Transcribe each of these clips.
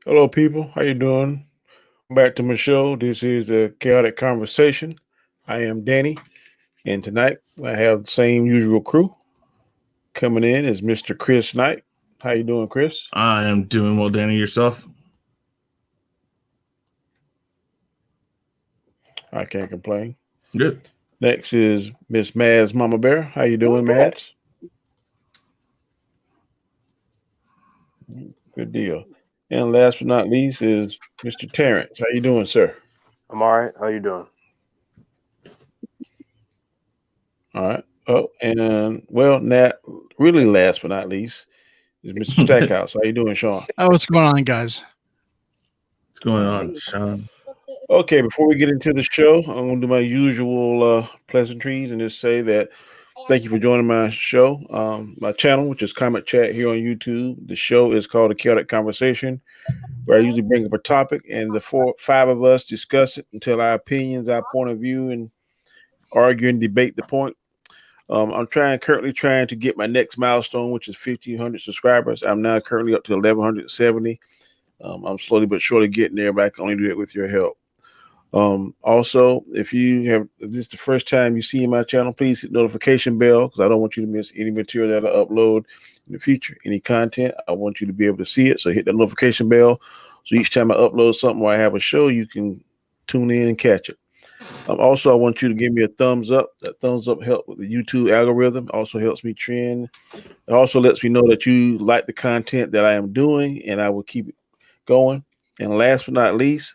Hello, people. How you doing? Back to my show. This is a chaotic conversation. I am Danny, and tonight I have the same usual crew. Coming in is Mr. Chris Knight. How you doing, Chris? I am doing well, Danny. Yourself? I can't complain. Good. Next is Miss Mads Mama Bear. How you doing, Good. Mads? Good deal. And last but not least is Mr. Terrence. How you doing, sir? I'm all right. How you doing? All right. Oh, and well, Nat. Really, last but not least is Mr. Stackhouse. How you doing, Sean? Oh, what's going on, guys? What's going on, Sean? Okay, before we get into the show, I'm going to do my usual pleasantries and just say that thank you for joining my show, my channel, which is Comment Chat here on YouTube. The show is called A Chaotic Conversation, where I usually bring up a topic and the five of us discuss it until our opinions, our point of view, and argue and debate the point. I'm currently trying to get my next milestone, which is 1,500 subscribers. I'm now currently up to 1,170. I'm slowly but surely getting there, but I can only do it with your help. Also, if this is the first time you see my channel, please hit notification bell because I don't want you to miss any material that I upload in the future. Any content, I want you to be able to see it. So hit the notification bell. So each time I upload something or I have a show, you can tune in and catch it. Also, I want you to give me a thumbs up. That thumbs up helps with the YouTube algorithm. Also helps me trend. It also lets me know that you like the content that I am doing, and I will keep it going. And last but not least,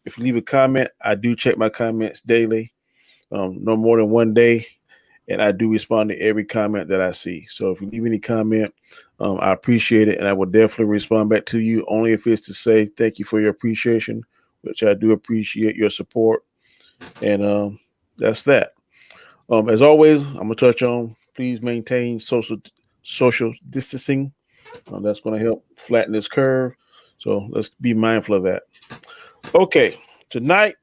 if you leave a comment, I do check my comments daily, no more than one day, and I do respond to every comment that I see. So if you leave any comment, I appreciate it, and I will definitely respond back to you, only if it's to say thank you for your appreciation, which I do appreciate your support. And that's that. As always, I'm gonna touch on please maintain social distancing. That's going to help flatten this curve. So let's be mindful of that. Okay, tonight,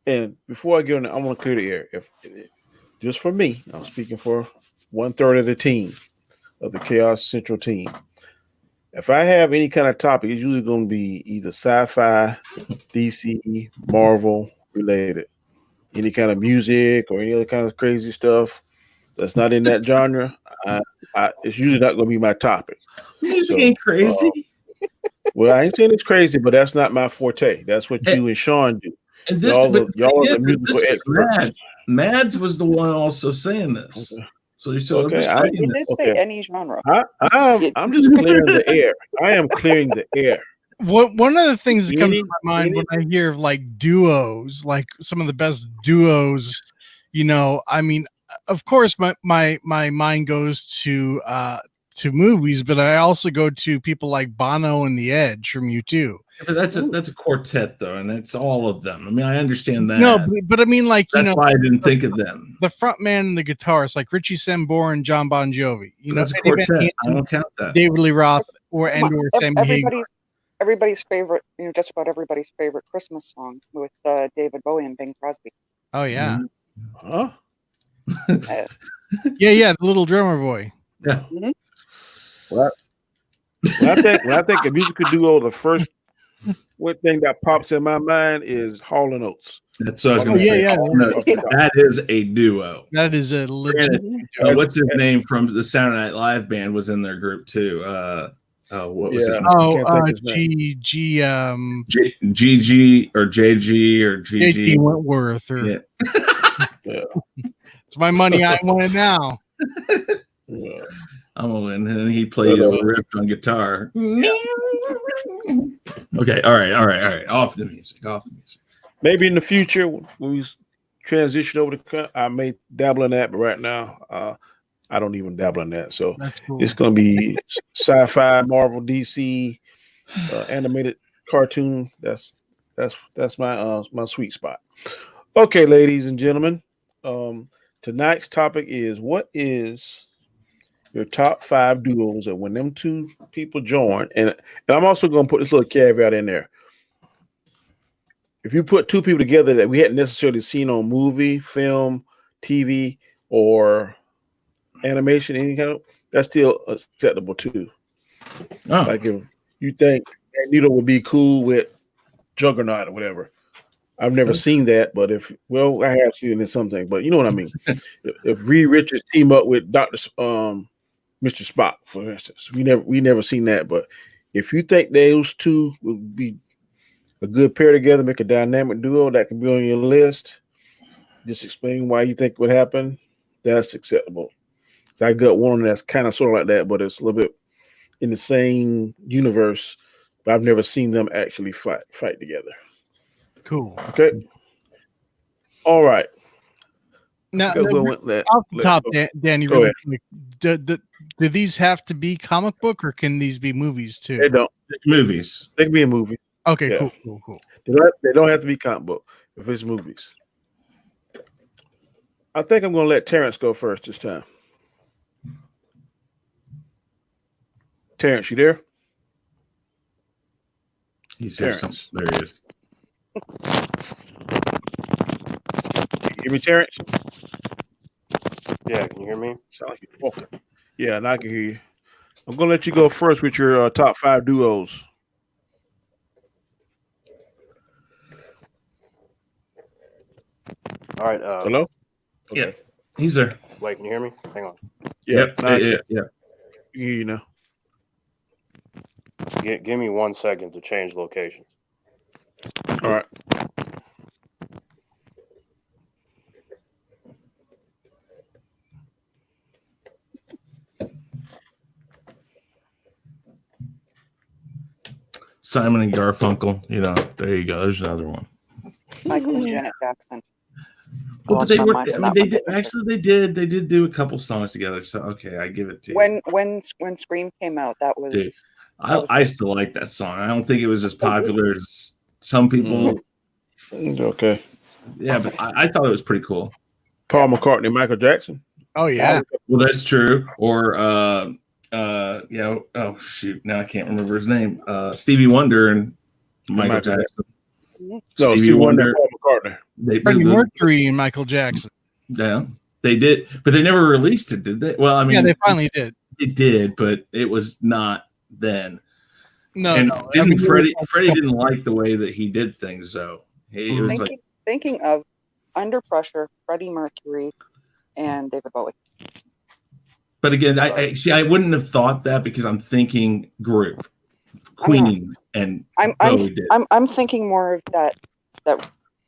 and before I get on, I want to clear the air. If just for me, I'm speaking for 1/3 of the team of the Chaos Central team. If I have any kind of topic, it's usually going to be either sci-fi, DC, Marvel related. Any kind of music or any other kind of crazy stuff that's not in that genre, it's usually not going to be my topic. Music ain't crazy. Well, I ain't saying it's crazy, but that's not my forte. That's what you and Sean do. And this, y'all are the musical experts. Mads was the one also saying this. Okay. So okay, he did say any genre. I'm just clearing the air. I am clearing the air. One of the things that comes to my mind when I hear of like duos, like some of the best duos, I mean, of course, my mind goes to movies, but I also go to people like Bono and The Edge from U2. But that's a quartet though, and it's all of them. I mean, I understand that. No, but I mean, like that's why I didn't think of them. The front man and the guitarist, like Richie Sambora and John Bon Jovi. That's a quartet. I don't count that. David Lee Roth or Sammy Hagar. Everybody's favorite, just about everybody's favorite Christmas song with David Bowie and Bing Crosby. Oh yeah. Huh? Yeah, the little drummer boy. Yeah. Mm-hmm. Well, when I think a musical duo, the first one thing that pops in my mind is Hall and Oates. That's what I was going to say. Yeah. That is a duo. That is a legit. What's his name from the Saturday Night Live band was in their group too. What was his name? GG or JG or GG Wentworth or yeah. It's my money. I want it now. Yeah. I'm gonna win, and he played a riff on guitar. Okay, all right. Off the music. Maybe in the future when we transition over to, I may dabble in that, but right now, I don't even dabble in that. So cool. It's going to be sci-fi, Marvel, DC, animated cartoon. That's my sweet spot. Okay, ladies and gentlemen, tonight's topic is what is your top 5 duos that when them two people join, and I'm also going to put this little caveat in there. If you put two people together that we hadn't necessarily seen on movie, film, TV, or animation, any kind of, that's still acceptable too. Oh. Like if you think Magneto would be cool with Juggernaut or whatever. I've never seen that, but I have seen it in something, but you know what I mean. If Reed Richards team up with Mr. Spock, for instance, we never seen that, but if you think those two would be a good pair together, make a dynamic duo that can be on your list, just explain why you think would happen. That's acceptable. I got one that's kind of sort of like that, but it's a little bit in the same universe, but I've never seen them actually fight together. Cool. Okay. All right. Now, Off the top, Danny, go really ahead. quick, do these have to be comic book or can these be movies too? They don't. Movies. They can be a movie. Okay, Yeah. cool. They don't have to be comic book if it's movies. I think I'm going to let Terrence go first this time. Terrence, you there? He's here. There he is. Can you hear me, Terrence? Yeah, can you hear me? Sound like you're walking. Yeah, and I can hear you. I'm going to let you go first with your top 5 duos. All right. Hello? Okay. Yeah, he's there. Wait, can you hear me? Hang on. Yeah, Yep. Yeah. I can hear you now. Give me 1 second to change locations. All right. Simon and Garfunkel. You know, there you go. There's another one. Michael and Janet Jackson. Well, but they Lost were. my mind I on mean, that they one, did. but Actually, they did. They did do a couple songs together. So okay, I give it to you. when Scream came out, that was Dude, I still like that song. I don't think it was as popular as some people. Okay. Yeah, but I thought it was pretty cool. Paul McCartney, Michael Jackson. Oh yeah. Well, that's true. Or oh shoot, now I can't remember his name. Stevie Wonder and Michael Jackson. No, Stevie Wonder, Paul McCartney. They Freddie Mercury and Michael Jackson. Yeah, they did, but they never released it, did they? Well, I mean, yeah, they finally did. It did, but it was not then. No, and no. Didn't Freddie didn't like the way that he did things, though. It was thinking of Under Pressure, Freddie Mercury, and David Bowie. But again, I see. I wouldn't have thought that because I'm thinking group, Queen, and Bowie did. I'm thinking more of that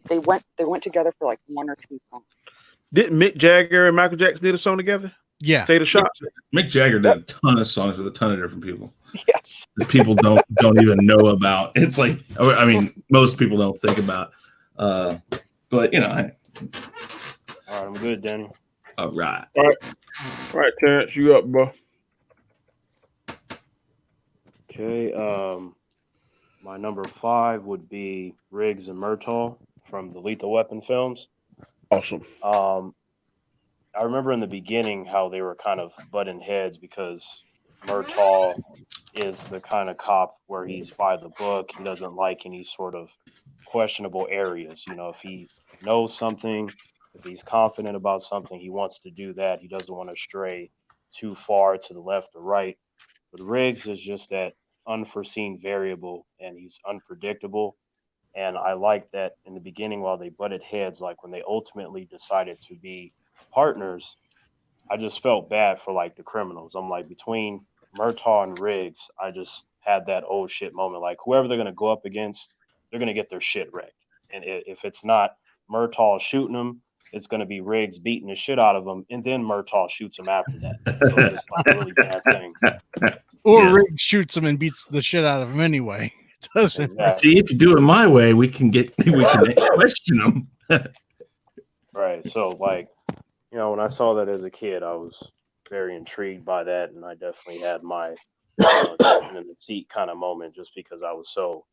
they went together for like 1 or 2 songs. Didn't Mick Jagger and Michael Jackson did a song together? Yeah. State of Shock. Mick Jagger did a ton of songs with a ton of different people. Yes. That people don't even know about. It's like, I mean, most people don't think about. But you know, all right, I'm good, Danny. All right, Terrence, you up, bro? Okay. My number 5 would be Riggs and Murtaugh from the Lethal Weapon films. Awesome. I remember in the beginning how they were kind of butting heads because Murtaugh is the kind of cop where he's by the book. He doesn't like any sort of questionable areas. You know, if he knows something, if he's confident about something, he wants to do that. He doesn't want to stray too far to the left or right. But Riggs is just that unforeseen variable, and he's unpredictable. And I like that in the beginning while they butted heads, like when they ultimately decided to be partners, I just felt bad for like the criminals. I'm like, between Murtaugh and Riggs, I just had that old shit moment. Like whoever they're going to go up against, they're going to get their shit wrecked. And if it's not Murtaugh shooting them, it's going to be Riggs beating the shit out of them, and then Murtaugh shoots him after that. So it's just like a really bad thing. Or Riggs shoots him and beats the shit out of him anyway. It doesn't. Exactly. See, if you do it my way, we can question them. Right. So like, you know, when I saw that as a kid, I was very intrigued by that, and I definitely had my chicken in the seat kind of moment just because I was so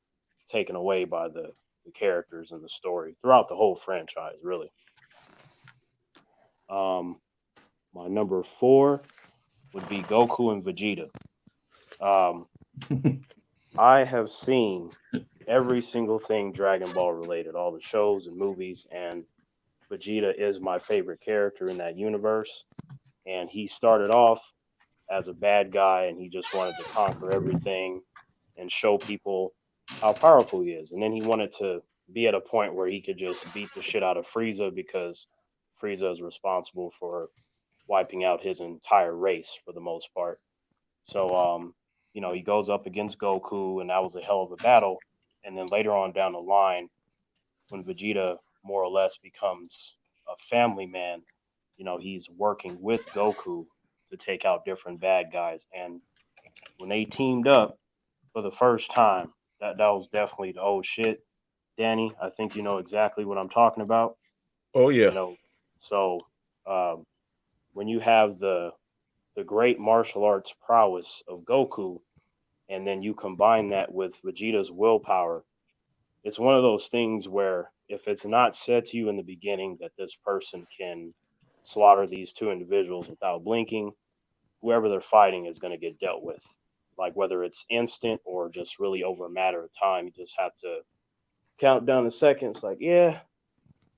taken away by the characters and the story throughout the whole franchise, really. My number 4 would be Goku and Vegeta. I have seen every single thing Dragon Ball related, all the shows and movies, and Vegeta is my favorite character in that universe. And he started off as a bad guy, and he just wanted to conquer everything. and show people how powerful he is. And then he wanted to be at a point where he could just beat the shit out of Frieza because Frieza is responsible for wiping out his entire race for the most part. So, he goes up against Goku, and that was a hell of a battle. And then later on down the line, when Vegeta more or less becomes a family man, he's working with Goku to take out different bad guys. And when they teamed up for the first time, that was definitely the old shit. Danny, I think you know exactly what I'm talking about. Oh You yeah. know, so um, when you have the great martial arts prowess of Goku, and then you combine that with Vegeta's willpower, it's one of those things where if it's not said to you in the beginning that this person can slaughter these two individuals without blinking, whoever they're fighting is going to get dealt with. Like whether it's instant or just really over a matter of time, you just have to count down the seconds. Like, yeah,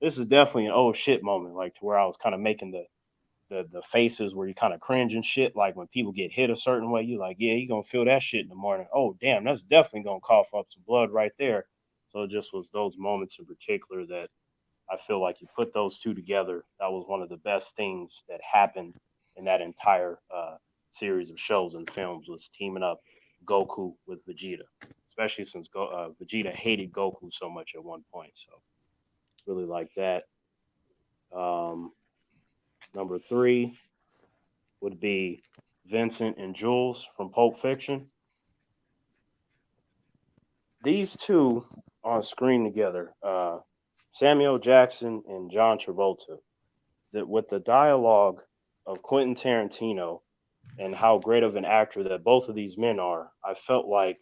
this is definitely an oh shit moment. Like to where I was kind of making the faces where you kind of cringe and shit. Like when people get hit a certain way, you like, yeah, you gonna feel that shit in the morning. Oh damn, that's definitely gonna cough up some blood right there. So it just was those moments in particular that I feel like you put those two together. That was one of the best things that happened in that entire series of shows and films was teaming up Goku with Vegeta, especially since Vegeta hated Goku so much at one point. So really like that. Um, Number three would be Vincent and Jules from Pulp Fiction. These two on screen together, Samuel Jackson and John Travolta, that with the dialogue of Quentin Tarantino and how great of an actor that both of these men are, I felt like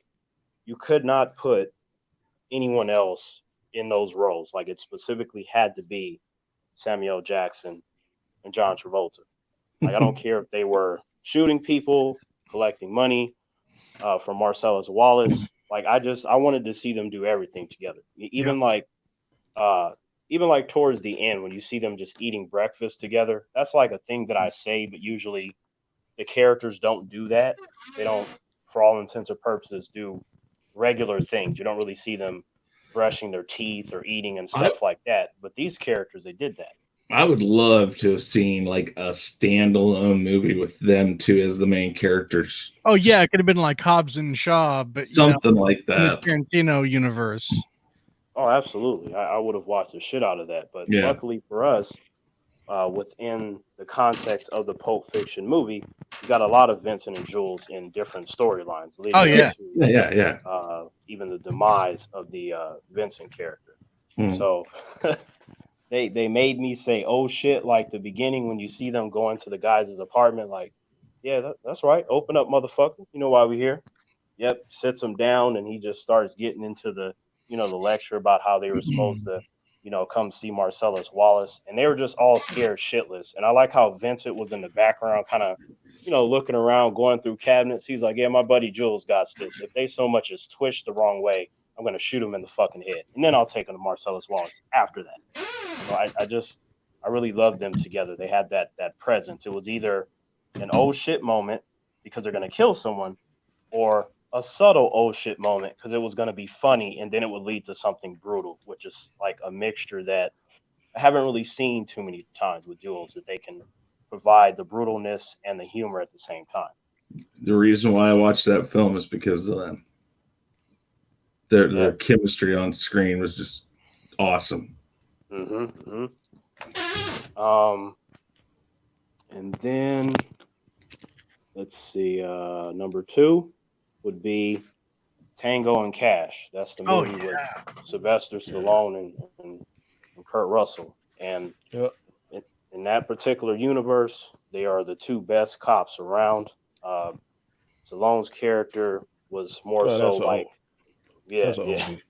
you could not put anyone else in those roles. Like it specifically had to be Samuel Jackson and John Travolta. Like I don't care if they were shooting people, collecting money from Marcellus Wallace. Like I wanted to see them do everything together. Yep. Uh, even like towards the end when you see them just eating breakfast together. That's like a thing that I say, but usually the characters don't do that. They don't, for all intents and purposes, do regular things. You don't really see them brushing their teeth or eating and I stuff like that. But these characters, they did that. I would love to have seen like a standalone movie with them two as the main characters. Oh yeah, it could have been like Hobbs and Shaw, but Something like in the that. Tarantino universe. Oh, absolutely. I would have watched the shit out of that. But Yeah. luckily for us, within the context of the Pulp Fiction movie, you got a lot of Vincent and Jules in different storylines leading Oh up yeah. to Yeah. even the demise of the Vincent character. Mm. So they made me say, "Oh shit!" Like the beginning when you see them going to the guy's apartment, like, yeah, that's right. Open up, motherfucker. You know why we here? Yep. Sits him down, and he just starts getting into the lecture about how they were supposed to, come see Marcellus Wallace, and they were just all scared shitless. And I like how Vincent was in the background, kind of, looking around, going through cabinets. He's like, "Yeah, my buddy Jules got this. If they so much as twitch the wrong way, I'm gonna shoot him in the fucking head, and then I'll take him to Marcellus Wallace after that." So I really loved them together. They had that presence. It was either an oh shit moment because they're gonna kill someone, or a subtle oh shit moment because it was gonna be funny and then it would lead to something brutal, which is like a mixture that I haven't really seen too many times with duels that they can provide the brutalness and the humor at the same time. The reason why I watched that film is because of them. Their Yeah. chemistry on screen was just awesome. Mm-hmm. Um, and then let's see. Number two would be Tango and Cash. That's the Oh movie with yeah. Sylvester Stallone and Kurt Russell. And Yeah. in that particular universe, they are the two best cops around. Uh, Stallone's character was more Oh, so that's all. like, yeah, That's an yeah, oldie.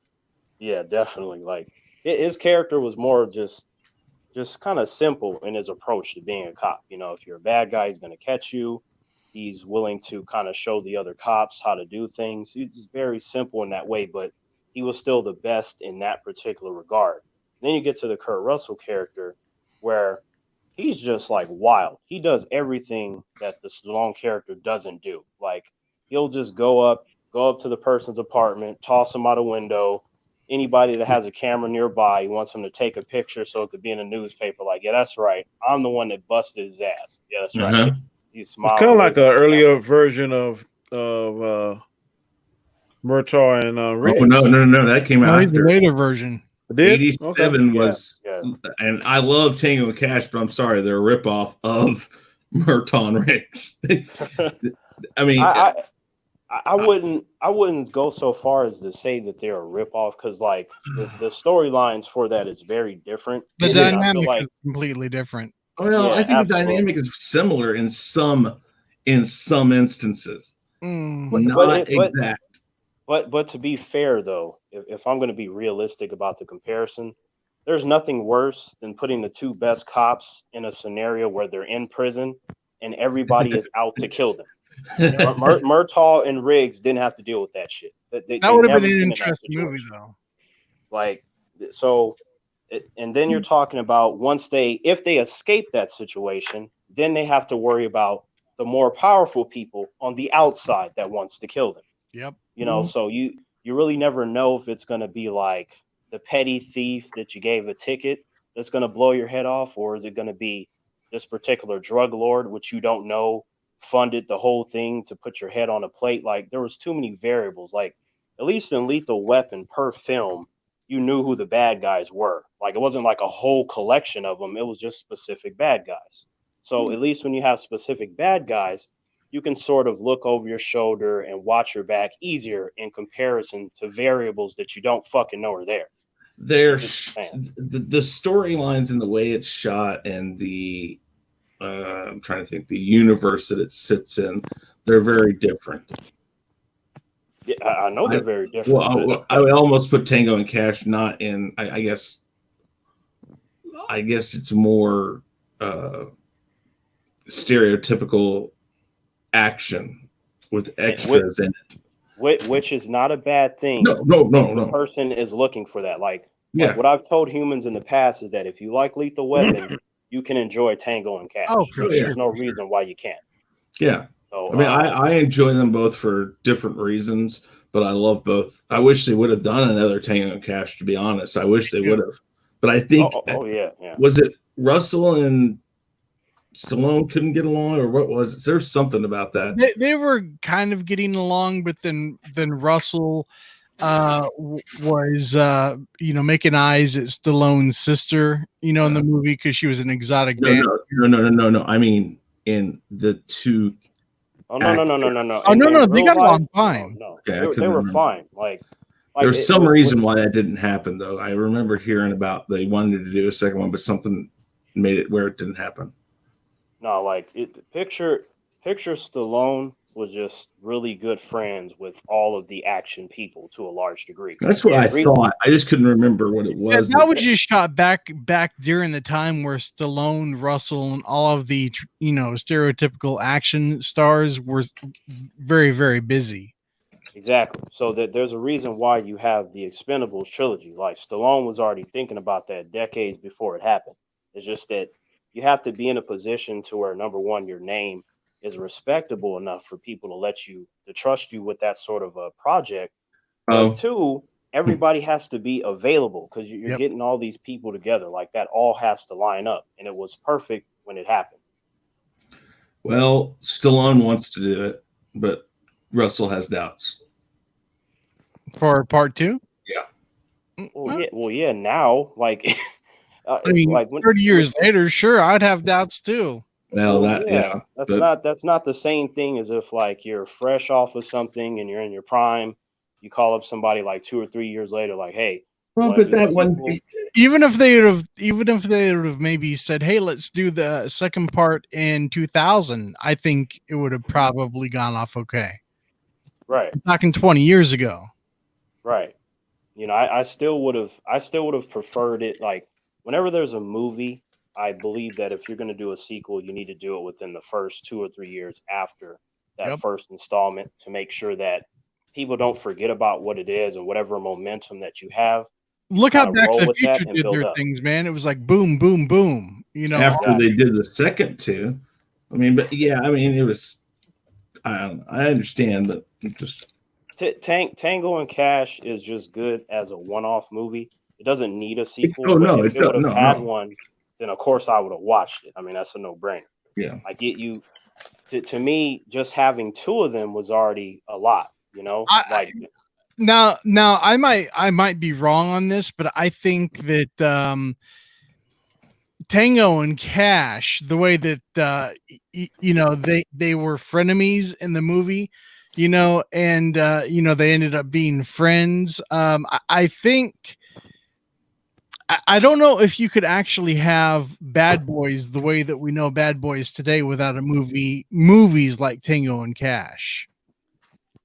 yeah, definitely. Like his character was more just kind of simple in his approach to being a cop. If you're a bad guy, he's going to catch you. He's willing to kind of show the other cops how to do things. He's very simple in that way, but he was still the best in that particular regard. And then you get to the Kurt Russell character where he's just like wild. He does everything that the Stallone character doesn't do. Like he'll just go up go up to the person's apartment, toss them out a window. Anybody that has a camera nearby, he wants them to take a picture so it could be in a nursepaper. Like, yeah, that's right. I'm the one that busted his ass. Yeah, that's right. He's It's smiling. kind of like an earlier version of Murtaugh and Riggs. Oh no, that came out he's the after. later version. It did? 87 Okay. was, and I love Tango and Cash, but I'm sorry, they're a ripoff of Murtaugh and Riggs. I mean, I wouldn't go so far as to say that they're a ripoff, because like the storylines for that is very different. The dynamic is completely different. Well, I think the dynamic is similar in some instances. Not exact. But to be fair though, if I'm going to be realistic about the comparison, there's nothing worse than putting the two best cops in a scenario where they're in prison and everybody is out to kill them. Murtaugh and Riggs didn't have to deal with that shit. That would have been an interesting movie, though. Like, so, and then you're talking about if they escape that situation, then they have to worry about the more powerful people on the outside that wants to kill them. Yep. You know, so you really never know if it's going to be like the petty thief that you gave a ticket that's going to blow your head off, or is it going to be this particular drug lord, which you don't know, funded the whole thing to put your head on a plate. Like, there was too many variables. Like, at least in Lethal Weapon per film, you knew who the bad guys were. Like, it wasn't like a whole collection of them. It was just specific bad guys. So at least when you have specific bad guys, you can sort of look over your shoulder and watch your back easier in comparison to variables that you don't fucking know are there. There's the storylines and the way it's shot and the I'm trying to think, the universe that it sits in, they're very different. Yeah, I know they're very different. Well, I would almost put Tango and Cash not in. I guess it's more stereotypical action with extras in it, which is not a bad thing. No. The person is looking for that. Like what I've told humans in the past is that if you like Lethal Weapon, you can enjoy Tango and Cash. Oh, for sure. There's no reason why you can't. Yeah. So, I mean, I enjoy them both for different reasons, but I love both. I wish they would have done another Tango and Cash, to be honest. I wish they would have. But I think, yeah. Was it Russell and Stallone couldn't get along, or what was it? There's something about that. They were kind of getting along, but then Russell was making eyes at Stallone's sister, in the movie, because she was an exotic dancer. No. I mean, in the two. Oh no. Oh no, they got along fine. No. They were fine. Like there's some reason why that didn't happen, though. I remember hearing about they wanted to do a second one, but something made it where it didn't happen. No, like picture Stallone was just really good friends with all of the action people to a large degree. That's what I thought. I just couldn't remember what it was. That was just shot back during the time where Stallone, Russell, and all of the stereotypical action stars were very, very busy. Exactly. So there's a reason why you have the Expendables trilogy. Like, Stallone was already thinking about that decades before it happened. It's just that you have to be in a position to where, number one, your name is respectable enough for people to trust you with that sort of a project. But two, everybody has to be available, because you're getting all these people together. Like, that all has to line up, and it was perfect when it happened. Well, Stallone wants to do it, but Russell has doubts. For part 2? Yeah. Well, yeah. Now, like, I mean, like 30 years later, sure, I'd have doubts too. Well, that's not the same thing as if, like, you're fresh off of something and you're in your prime. You call up somebody like 2 or 3 years later, like, hey. Well, but that one, even if they would have maybe said, hey, let's do the second part in 2000, I think it would have probably gone off okay. Right. I'm talking 20 years ago. Right. I still would have preferred it. Like, whenever there's a movie, I believe that if you're going to do a sequel, you need to do it within the first 2 or 3 years after that first installment, to make sure that people don't forget about what it is and whatever momentum that you have. Look how Back to the Future did their things, man. It was like boom, boom, boom. After they did the second two, it was. I understand, but just Tango and Cash is just good as a one-off movie. It doesn't need a sequel. Oh but no, if it would have had no. one, then of course I would have watched it. I mean, that's a no-brainer. Yeah. I get you. To me, just having two of them was already a lot. You know, now I might be wrong on this, but I think that Tango and Cash, the way that they were frenemies in the movie, and they ended up being friends. I think I don't know if you could actually have Bad Boys the way that we know Bad Boys today without movies like Tango and Cash.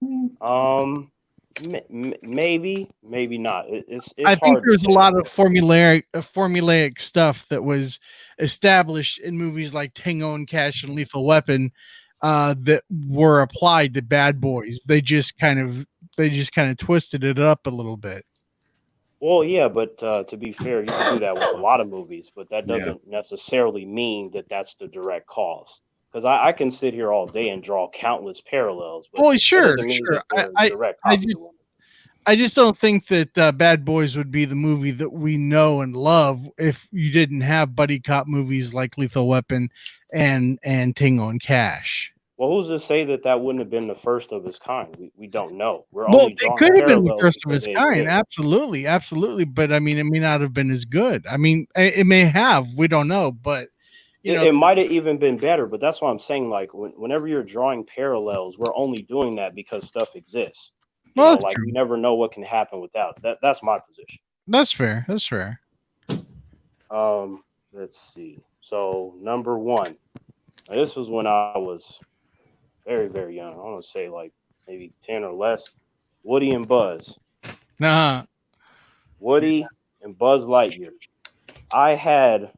Maybe not. It's I think hard to there's a say. lot of formulaic stuff that was established in movies like Tango and Cash and Lethal Weapon that were applied to Bad Boys. They just kind of twisted it up a little bit. Well, yeah, but to be fair, you could do that with a lot of movies, but that Yeah. doesn't necessarily mean that that's the direct cause. Because I can sit here all day and draw countless parallels, but Oh, that sure, doesn't mean sure. that they're direct copies of one. I just don't think that Bad Boys would be the movie that we know and love if you didn't have buddy cop movies like Lethal Weapon and Tango and Cash. Well, who's to say that that wouldn't have been the first of its kind? We don't know. We're Well, only it drawing could have been the parallels first of because its they kind. exist. Absolutely. But I mean, it may not have been as good. I mean, it may have. We don't know. But It might have even been better, but that's what I'm saying. Like whenever you're drawing parallels, we're only doing that because stuff exists. Well, Like you never know what can happen without that. That's my position. That's fair. That's fair. Let's see. So number one, now, this was when I was very, very young. I want to say like maybe 10 or less. Woody and Buzz. Nah. Woody and Buzz Lightyear. I had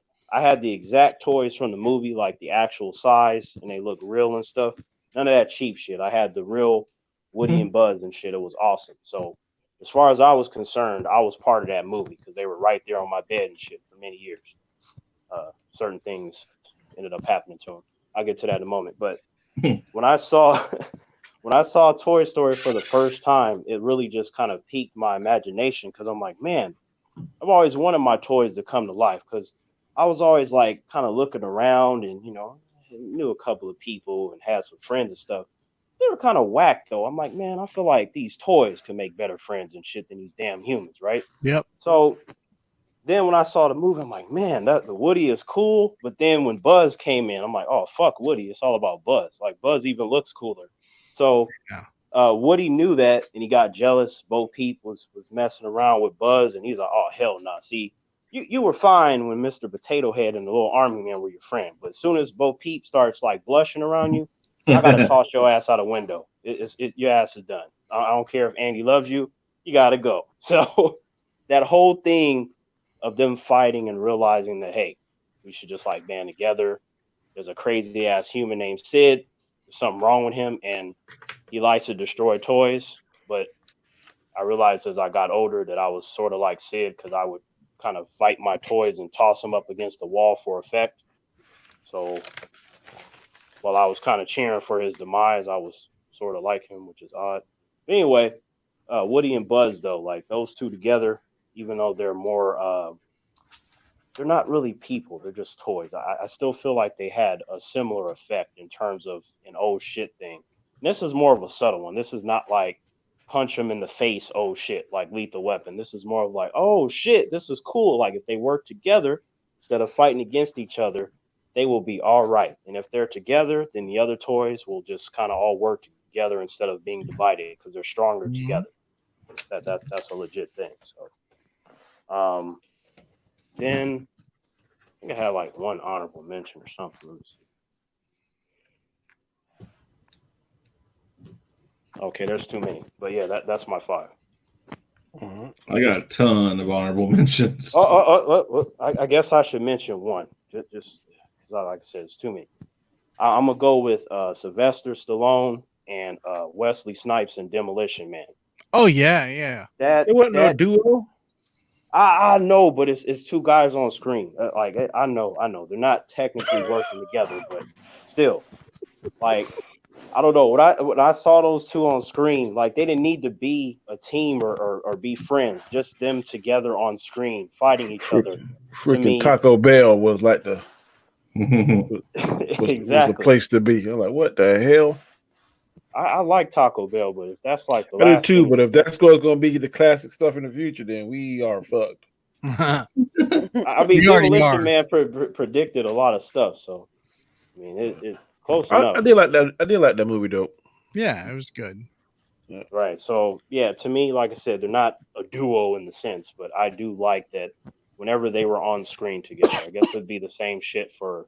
the exact toys from the movie, like the actual size, and they look real and stuff. None of that cheap shit. I had the real Woody and Buzz and shit. It was awesome. So as far as I was concerned, I was part of that movie because they were right there on my bed and shit for many years. Certain things ended up happening to them. I'll get to that in a moment. But when I saw Toy Story for the first time, it really just kind of piqued my imagination because I'm like, man, I've always wanted my toys to come to life because I was always like kind of looking around and knew a couple of people and had some friends and stuff. They were kind of whack though. I'm like, man, I feel like these toys could make better friends and shit than these damn humans, right? Yep. So then when I saw the movie, I'm like, man, the Woody is cool. But then when Buzz came in, I'm like, oh fuck Woody, it's all about Buzz. Like Buzz even looks cooler. So Woody knew that and he got jealous. Bo Peep was messing around with Buzz and he's like, oh hell no. See, you were fine when Mr. Potato Head and the little army man were your friend. But as soon as Bo Peep starts like blushing around you, I gotta toss your ass out a window. Your ass is done. I don't care if Andy loves you, you gotta go. So that whole thing of them fighting and realizing that, hey, we should just like band together. There's a crazy ass human named Sid. There's something wrong with him, and he likes to destroy toys. But I realized as I got older that I was sort of like Sid because I would kind of fight my toys and toss them up against the wall for effect. So while I was kind of cheering for his demise, I was sort of like him, which is odd. But anyway, Woody and Buzz, though, like those two together, even though they're more, they're not really people. They're just toys. I still feel like they had a similar effect in terms of an old shit thing. And this is more of a subtle one. This is not like punch them in the face, oh shit, like Lethal Weapon. This is more of like, oh shit, this is cool. Like if they work together instead of fighting against each other, they will be all right. And if they're together, then the other toys will just kind of all work together instead of being divided because they're stronger together. That's a legit thing. So then I think I had like one honorable mention or something. Let me see. Okay, there's too many. But yeah, that's my 5. I got a ton of honorable mentions. I guess I should mention one. Just because, like I said, it's too many. I'm going to go with Sylvester Stallone and Wesley Snipes in Demolition Man. Oh, yeah. It wasn't no duo. I know, but it's two guys on screen. I know. They're not technically working together, but still, like, I don't know. When I saw those two on screen, like they didn't need to be a team or be friends. Just them together on screen fighting each other. To Freaking me, Taco Bell was like the was the exactly. place to be. I'm like, what the hell? I like Taco Bell, but if that's like the I do last too, thing, but if that's going to be the classic stuff in the future, then we are fucked. I mean, We already Demolition are. Man predicted a lot of stuff, so I mean, it close I enough. did like that. I did like that movie though. Yeah, it was good. Right. So yeah, to me, like I said, they're not a duo in the sense, but I do like that whenever they were on screen together. I guess it'd be the same shit for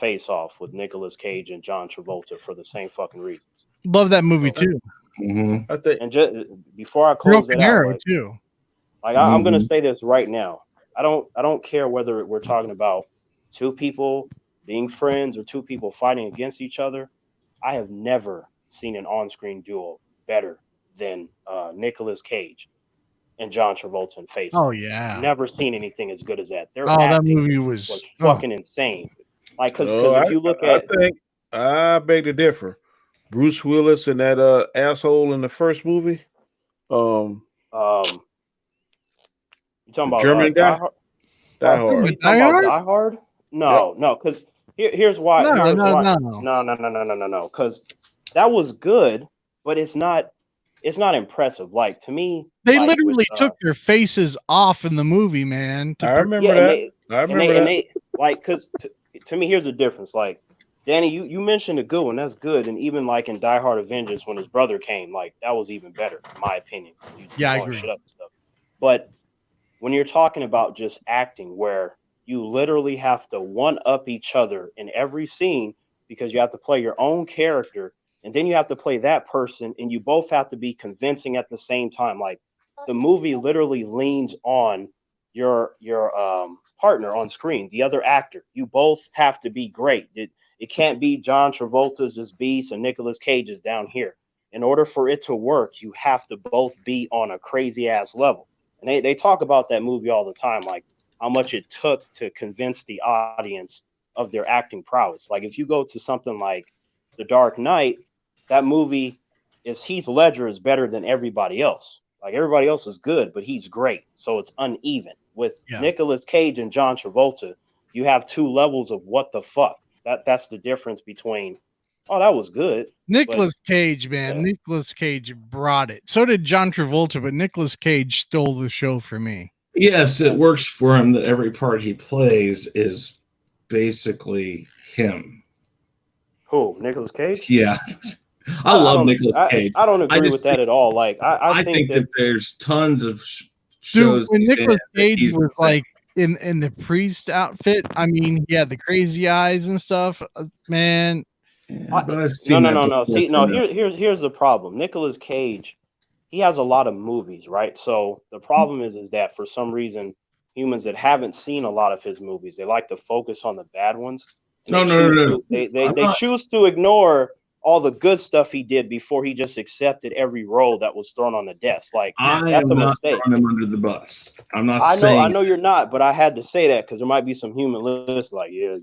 Face Off with Nicolas Cage and John Travolta for the same fucking reasons. Love that movie So, too. I think and just before I close Broken it out, Arrow too. I'm gonna say this right now. I don't care whether we're talking about two people being friends or two people fighting against each other. I have never seen an on-screen duo better than Nicolas Cage and John Travolta in Face Oh Off. yeah. Never seen anything as good as that. Their Oh, that acting movie was was fucking insane. Like, because no. if you look I at think I beg to differ. Bruce Willis and that asshole in the first movie. you talking The about German Die guy, Hard? Die Are Hard. you talking Die about Hard? Die Hard? Yep. No, because here's why. No, Here's no, why. no. No. Because that was good, but it's not. It's not impressive. Like to me, They like with literally took their faces off in the movie, man. I remember yeah, and that. they I remember that. like because to me, here's the difference. Like Danny, you mentioned a good one. That's good, and even like in Die Hard Avengers when his brother came, like that was even better in my opinion. He's Yeah, I blowing agree. shit up and stuff. But when you're talking about just acting where you literally have to one up each other in every scene because you have to play your own character and then you have to play that person and you both have to be convincing at the same time. Like the movie literally leans on your partner on screen, the other actor. You both have to be great. It can't be John Travolta's just beast and Nicolas Cage's down here. In order for it to work, you have to both be on a crazy ass level. And they talk about that movie all the time, like how much it took to convince the audience of their acting prowess. Like if you go to something like The Dark Knight, that movie is Heath Ledger is better than everybody else. Like everybody else is good, but he's great. So it's uneven. With Nicolas Cage and John Travolta, you have two levels of what the fuck. That's the difference between that was good. Nicolas Cage, man. Yeah. Nicolas Cage brought it. So did John Travolta, but Nicolas Cage stole the show for me. Yes, it works for him that every part he plays is basically him. Who? Nicolas Cage? Yeah. I love Nicolas Cage. I don't agree with that at all. Like I think that there's tons of shows. Dude, when Nicolas Cage was like in the priest outfit, I mean, he had the crazy eyes and stuff. Man. Yeah, no. See, no. Here's the problem. Nicolas Cage, he has a lot of movies, right? So the problem is that for some reason, humans that haven't seen a lot of his movies, they like to focus on the bad ones. No. They choose to ignore all the good stuff he did before he just accepted every role that was thrown on the desk. Like that's a mistake. Throwing him under the bus. I'm not. I know you're not, but I had to say that because there might be some human listeners like, yeah,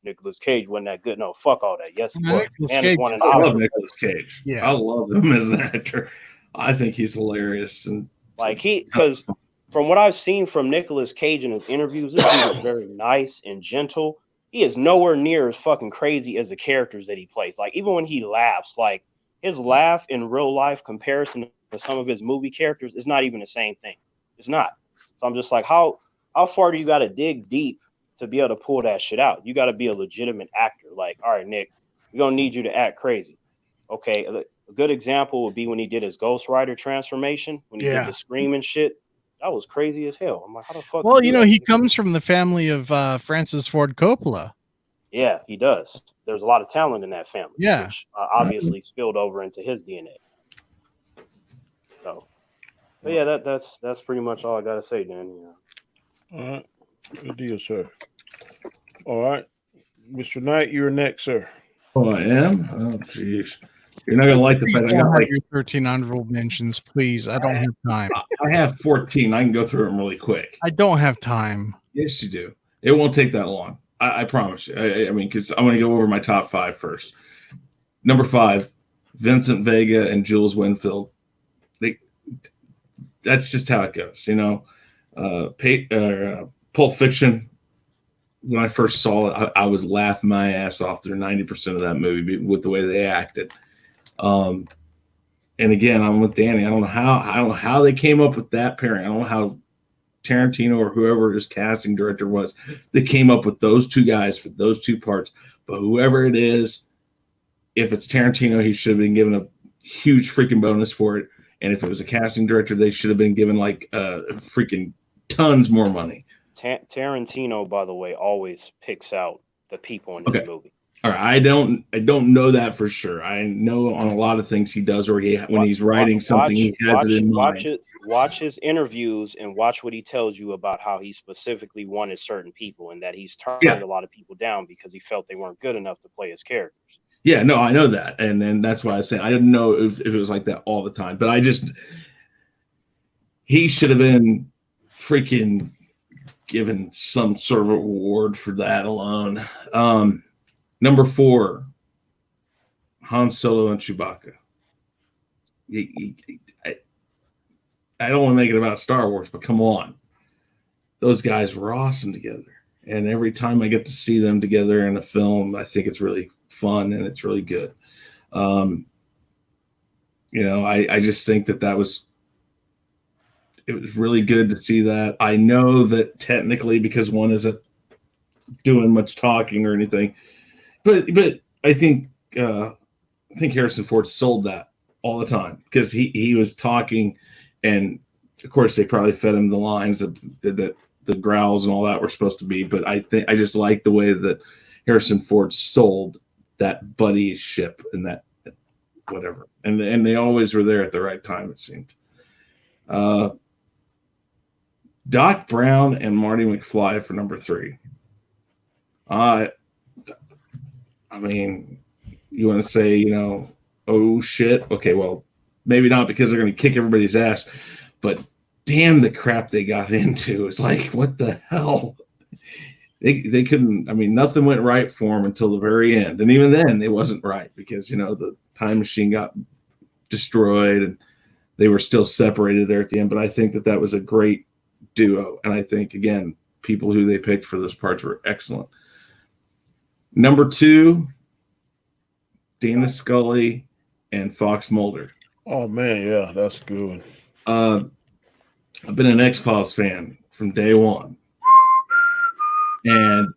Nicolas Cage wasn't that good. No, fuck all that. Yes, he was. I love Nicolas Cage. Yeah, I love him as an actor. I think he's hilarious and because from what I've seen from Nicolas Cage in his interviews, this dude is very nice and gentle. He is nowhere near as fucking crazy as the characters that he plays. Like even when he laughs, like his laugh in real life comparison to some of his movie characters is not even the same thing. It's not. So I'm just like, how far do you got to dig deep to be able to pull that shit out? You got to be a legitimate actor. Like, all right, Nick, we're gonna need you to act crazy. Okay, a good example would be when he did his Ghost Rider transformation, when he did the scream and shit. That was crazy as hell. I'm like, how the fuck? Well, he comes from the family of Francis Ford Coppola. Yeah, he does. There's a lot of talent in that family. Yeah, which obviously spilled over into his DNA. So, but yeah, that's pretty much all I gotta say, Dan. All right, good deal, sir. All right, Mr. Knight, you're next, sir. Oh, I am. Oh, jeez. You're not gonna like the fact I got like your 13 honorable mentions, please. I don't have time. I have 14. I can go through them really quick. I don't have time. Yes, you do. It won't take that long. I promise you. I mean, because I'm going to go over my top 5 first. Number 5, Vincent Vega and Jules Winfield. That's just how it goes, you know. Pulp Fiction. When I first saw it, I was laughing my ass off through 90% of that movie with the way they acted. And again, I'm with Danny. I don't know how they came up with that pairing. I don't know how Tarantino or whoever his casting director was, they came up with those two guys for those two parts. But whoever it is, if it's Tarantino, he should have been given a huge freaking bonus for it. And if it was a casting director, they should have been given like freaking tons more money. Tarantino, by the way, always picks out the people in his movie. All right, I don't know that for sure. I know on a lot of things he does, or when he's writing something, he has it in mind. Watch his interviews and watch what he tells you about how he specifically wanted certain people, and that he's turned a lot of people down because he felt they weren't good enough to play his characters. Yeah, no, I know that, and then that's why I was saying I didn't know if it was like that all the time, but he should have been freaking given some sort of award for that alone. Number 4, Han Solo and Chewbacca. I don't want to make it about Star Wars, but come on. Those guys were awesome together. And every time I get to see them together in a film, I think it's really fun and it's really good. You know, I just think that was really good to see that. I know that technically, because one isn't doing much talking or anything, but I think Harrison Ford sold that all the time because he was talking, and of course they probably fed him the lines that the growls and all that were supposed to be. But I just like the way that Harrison Ford sold that buddy ship and that whatever, and they always were there at the right time, it seemed. Doc Brown and Marty McFly for number 3. I mean, you want to say, you know, oh shit. Okay, well, maybe not because they're going to kick everybody's ass, but damn the crap they got into. It's like, what the hell? They couldn't. I mean, nothing went right for them until the very end, and even then, it wasn't right because you know the time machine got destroyed and they were still separated there at the end. But I think that was a great duo, and I think again, people who they picked for those parts were excellent. Number 2, Dana Scully and Fox Mulder. Oh man, yeah, that's good. I've been an X-Files fan from day one, and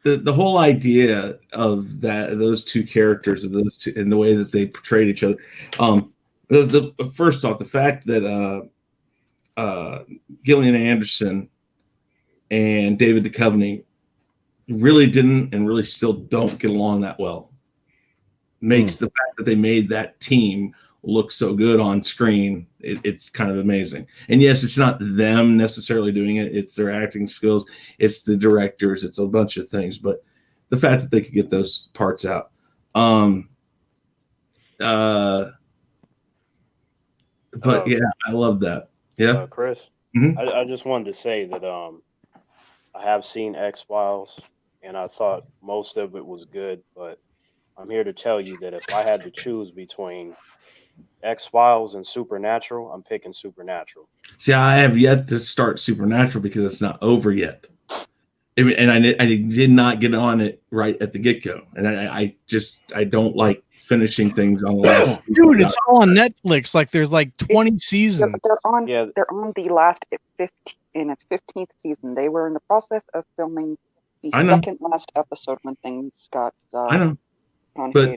the whole idea of those two characters, of those two, and the way that they portrayed each other. First off, the fact that Gillian Anderson and David Duchovny really didn't and really still don't get along that well makes the fact that they made that team look so good on screen. It's kind of amazing. And yes, it's not them necessarily doing it. It's their acting skills. It's the directors. It's a bunch of things. But the fact that they could get those parts out. But yeah, I love that. Yeah. Chris, I just wanted to say that I have seen X-Files and I thought most of it was good, but I'm here to tell you that if I had to choose between X-Files and Supernatural, I'm picking Supernatural. See, I have yet to start Supernatural because it's not over yet. And I did not get on it right at the get-go. And I don't like finishing things on the last. Dude, it's all on Netflix. Like there's like 20 seasons. Yeah, they're on the last 15th season. They were in the process of filming the second last episode when things got I know. But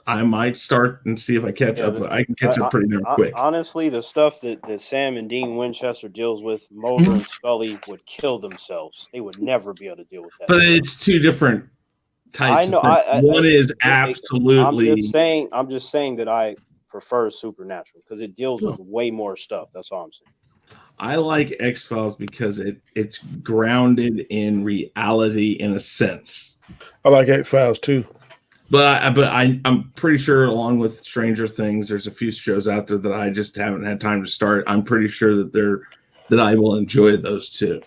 I might start and see if I catch up. I can catch up pretty damn quick. Honestly, the stuff that Sam and Dean Winchester deals with, Mulder and Scully would kill themselves. They would never be able to deal with that. But it's two different types. I know. One is absolutely. I'm just saying that I prefer Supernatural because it deals with way more stuff. That's all I'm saying. I like X-Files because it's grounded in reality in a sense. I like X-Files too. But I'm pretty sure, along with Stranger Things, there's a few shows out there that I just haven't had time to start. I'm pretty sure that I will enjoy those too.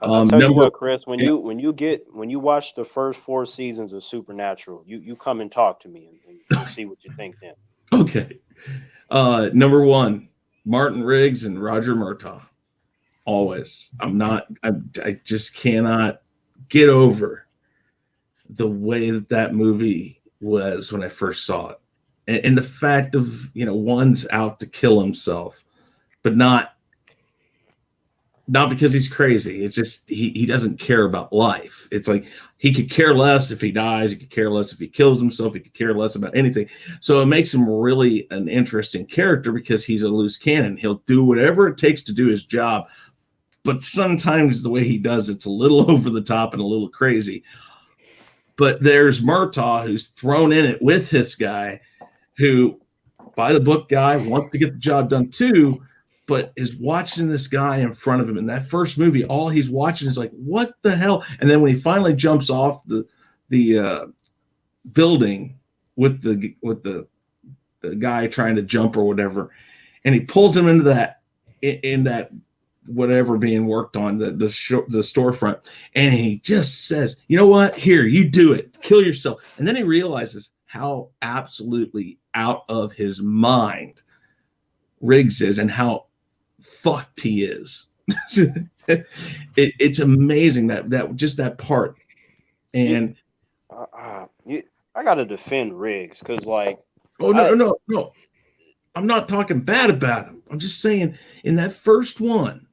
I tell you Number what, Chris, when you watch the first 4 seasons of Supernatural, you come and talk to me, and we'll see what you think then. Okay. Number 1, Martin Riggs and Roger Murtaugh. Always. I just cannot get over the way that movie was when I first saw it. And the fact of, one's out to kill himself, but not because he's crazy. It's just he doesn't care about life. It's like he could care less if he dies. He could care less if he kills himself. He could care less about anything. So it makes him really an interesting character because he's a loose cannon. He'll do whatever it takes to do his job. But sometimes the way he does it's a little over the top and a little crazy. But there's Murtaugh, who's thrown in it with this guy, who, by the book guy, wants to get the job done too, but is watching this guy in front of him. In that first movie, all he's watching is like, what the hell? And then when he finally jumps off the building with the guy trying to jump or whatever, and he pulls him into that whatever being worked on, the storefront, and he just says, you know what, here, you do it, kill yourself. And then he realizes how absolutely out of his mind Riggs is and how fucked he is. It's amazing that just that part. And I gotta defend Riggs because, like, no, I'm not talking bad about him. I'm just saying in that first one,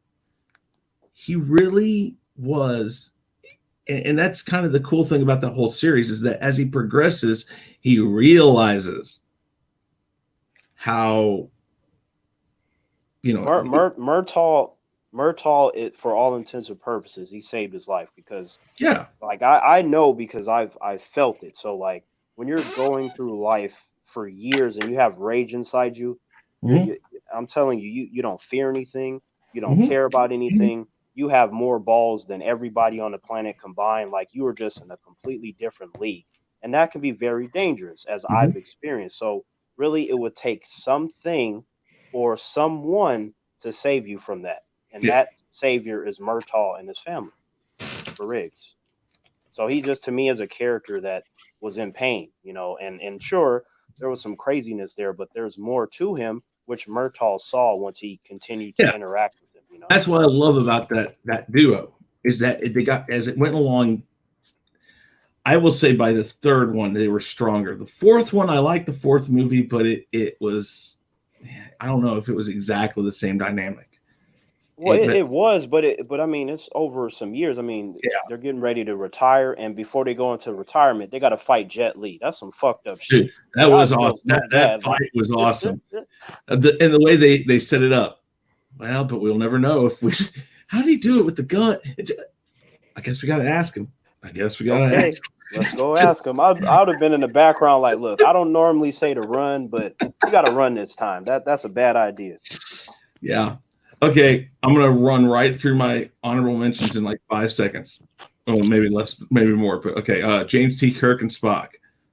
he really was, and that's kind of the cool thing about the whole series, is that as he progresses, he realizes how, Murtaugh, for all intents and purposes, he saved his life because, yeah, like, I know because I've felt it. So, like, when you're going through life for years and you have rage inside you, I'm telling you, you don't fear anything, you don't care about anything. You have more balls than everybody on the planet combined. Like, you are just in a completely different league. And that can be very dangerous, as I've experienced. So really, it would take something or someone to save you from that. And that savior is Murtaugh and his family for Riggs. So he just, to me, is a character that was in pain, and sure, there was some craziness there, but there's more to him, which Murtaugh saw once he continued to interact with him. That's what I love about that duo, is that they got, as it went along, I will say by the third one they were stronger. The fourth one, I liked the fourth movie, but it was, I don't know if it was exactly the same dynamic. Well, it was, but I mean, it's over some years. I mean, they're getting ready to retire, and before they go into retirement, they got to fight Jet Li. That's some fucked up shit. Dude, that was awesome. That fight was awesome. And the way they set it up. Well, but we'll never know if we. How did he do it with the gun? I guess we got to ask him. Ask. Let's go ask him. I would have been in the background, like, look, I don't normally say to run, but you got to run this time. That's a bad idea. Yeah. Okay, I'm gonna run right through my honorable mentions in like 5 seconds. Oh, maybe less, maybe more. But okay, James T. Kirk and Spock,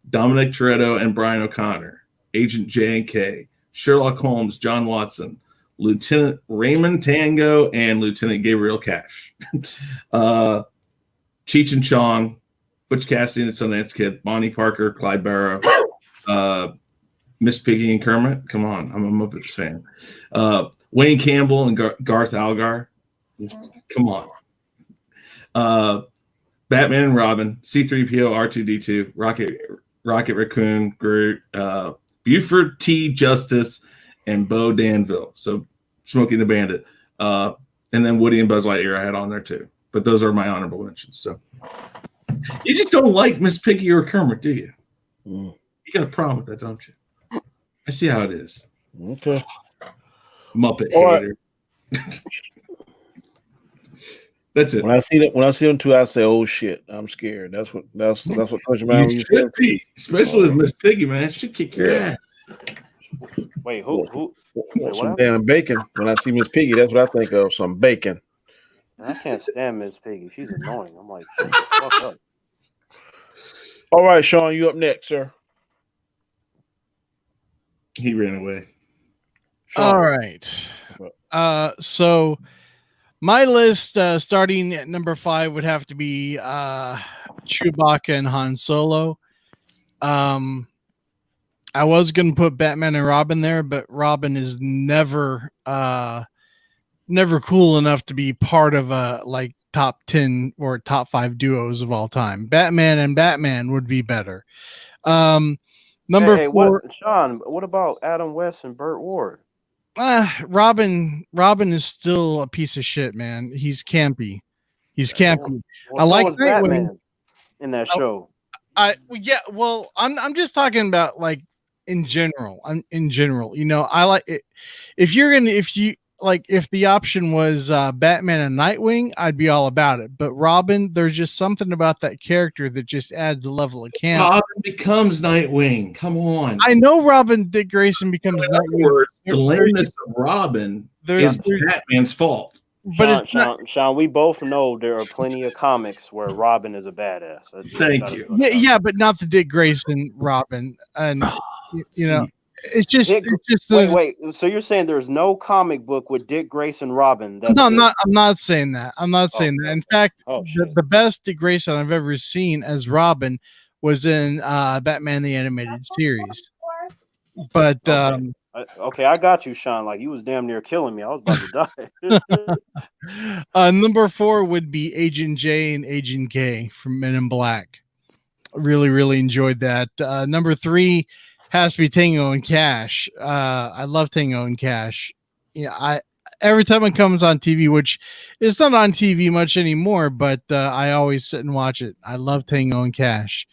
Dominic Toretto and Brian O'Connor, Agent J&K, Sherlock Holmes, John Watson, Lieutenant Raymond Tango, and Lieutenant Gabriel Cash. Cheech and Chong, Butch Cassidy and the Sundance Kid, Bonnie Parker, Clyde Barrow, Miss Piggy and Kermit. Come on, I'm a Muppets fan. Wayne Campbell and Garth Algar. Come on. Batman and Robin, C-3PO, R2-D2, Rocket Raccoon, Groot, Buford T. Justice, and Bo Danville. So Smokey the Bandit. And then Woody and Buzz Lightyear I had on there too. But those are my honorable mentions. So you just don't like Miss Piggy or Kermit, do you? You got a problem with that, don't you? I see how it is. Okay. Muppet hater. That's it. When I see them two, I say, "Oh shit, I'm scared." That's what comes to mind. You should be, especially with Miss Piggy, man. She kick your ass. Wait, who? Some damn bacon. When I see Miss Piggy, that's what I think of. Some bacon. I can't stand Miss Piggy. She's annoying. I'm like, fuck up. All right, Sean, you up next, sir. He ran away. All right. So My list, starting at number 5, would have to be Chewbacca and Han Solo. I was going to put Batman and Robin there, but Robin is never cool enough to be part of a like top 10 or top 5 duos of all time. Batman and Batman would be better. Number Hey, 4, Sean? What about Adam West and Burt Ward? Robin is still a piece of shit, man. He's campy. He's campy. Well, I so like was Nightwing. Batman in that show. I'm just talking about like in general. In general, I like it. If the option was Batman and Nightwing, I'd be all about it. But Robin, there's just something about that character that just adds a level of camp. Robin becomes Nightwing. Come on. I know Robin Dick Grayson becomes In other Nightwing. words, the lameness of Robin is Batman's fault. But Sean, we both know there are plenty of comics where Robin is a badass. Thank you. Yeah, but not the Dick Grayson Robin. And it's just wait. So you're saying there's no comic book with Dick Grayson Robin? No, I'm not saying that. I'm not saying that. In fact, the best Dick Grayson I've ever seen as Robin was in Batman the Animated Series. But okay, I got you, Sean. Like, you was damn near killing me. I was about to die. Number 4 would be Agent J and Agent K from Men in Black. Really, really enjoyed that. Number 3 has to be Tango and Cash. I love Tango and Cash. Every time it comes on TV, which it's not on TV much anymore, but I always sit and watch it. I love Tango and Cash.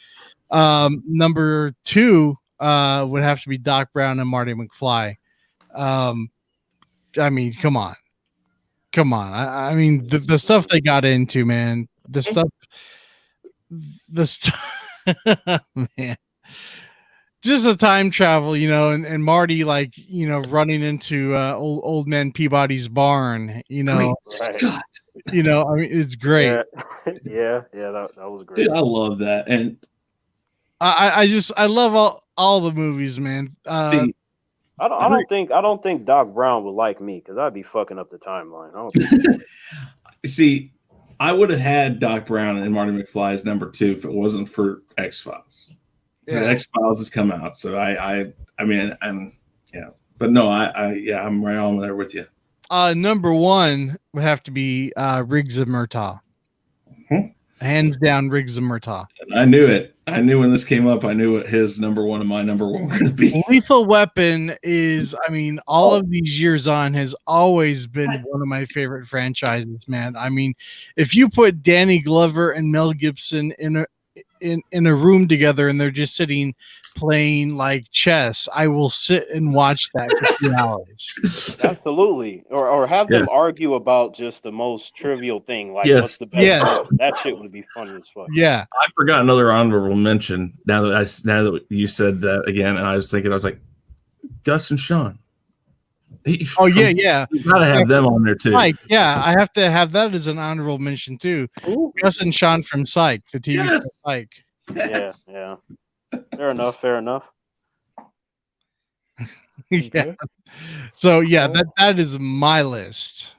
Number 2 would have to be Doc Brown and Marty McFly. I mean, come on. I mean, the stuff they got into, man. The stuff, man. Just a time travel, and Marty, like, running into old man Peabody's barn, Right. I mean, it's great. Yeah, that was great. Dude, I love that, and I love all the movies, man. See, I don't think Doc Brown would like me because I'd be fucking up the timeline. I don't think See, I would have had Doc Brown and Marty McFly as number 2 if it wasn't for X-Files. Yeah. The X-Files has come out, so but no, I'm right on there with you. Number 1 would have to be Riggs of Murtaugh. Hands down, Riggs of Murtaugh. And I knew it. I knew when this came up, I knew what his number 1 and my number 1 were going to be. Lethal Weapon is, I mean, all of these years on, has always been one of my favorite franchises, man. I mean, if you put Danny Glover and Mel Gibson in a room together and they're just sitting playing like chess, I will sit and watch that for 2 hours. Absolutely. Or have them argue about just the most trivial thing, like what's the best that shit would be funny as fuck. Yeah. I forgot another honorable mention now that you said that again, and I was like Gus and Sean. You gotta have them on there too. Psych, I have to have that as an honorable mention too. Ooh. Gus and Sean from Psych, the TV show Psych. Yes. Yeah. Fair enough. Yeah. So that is my list.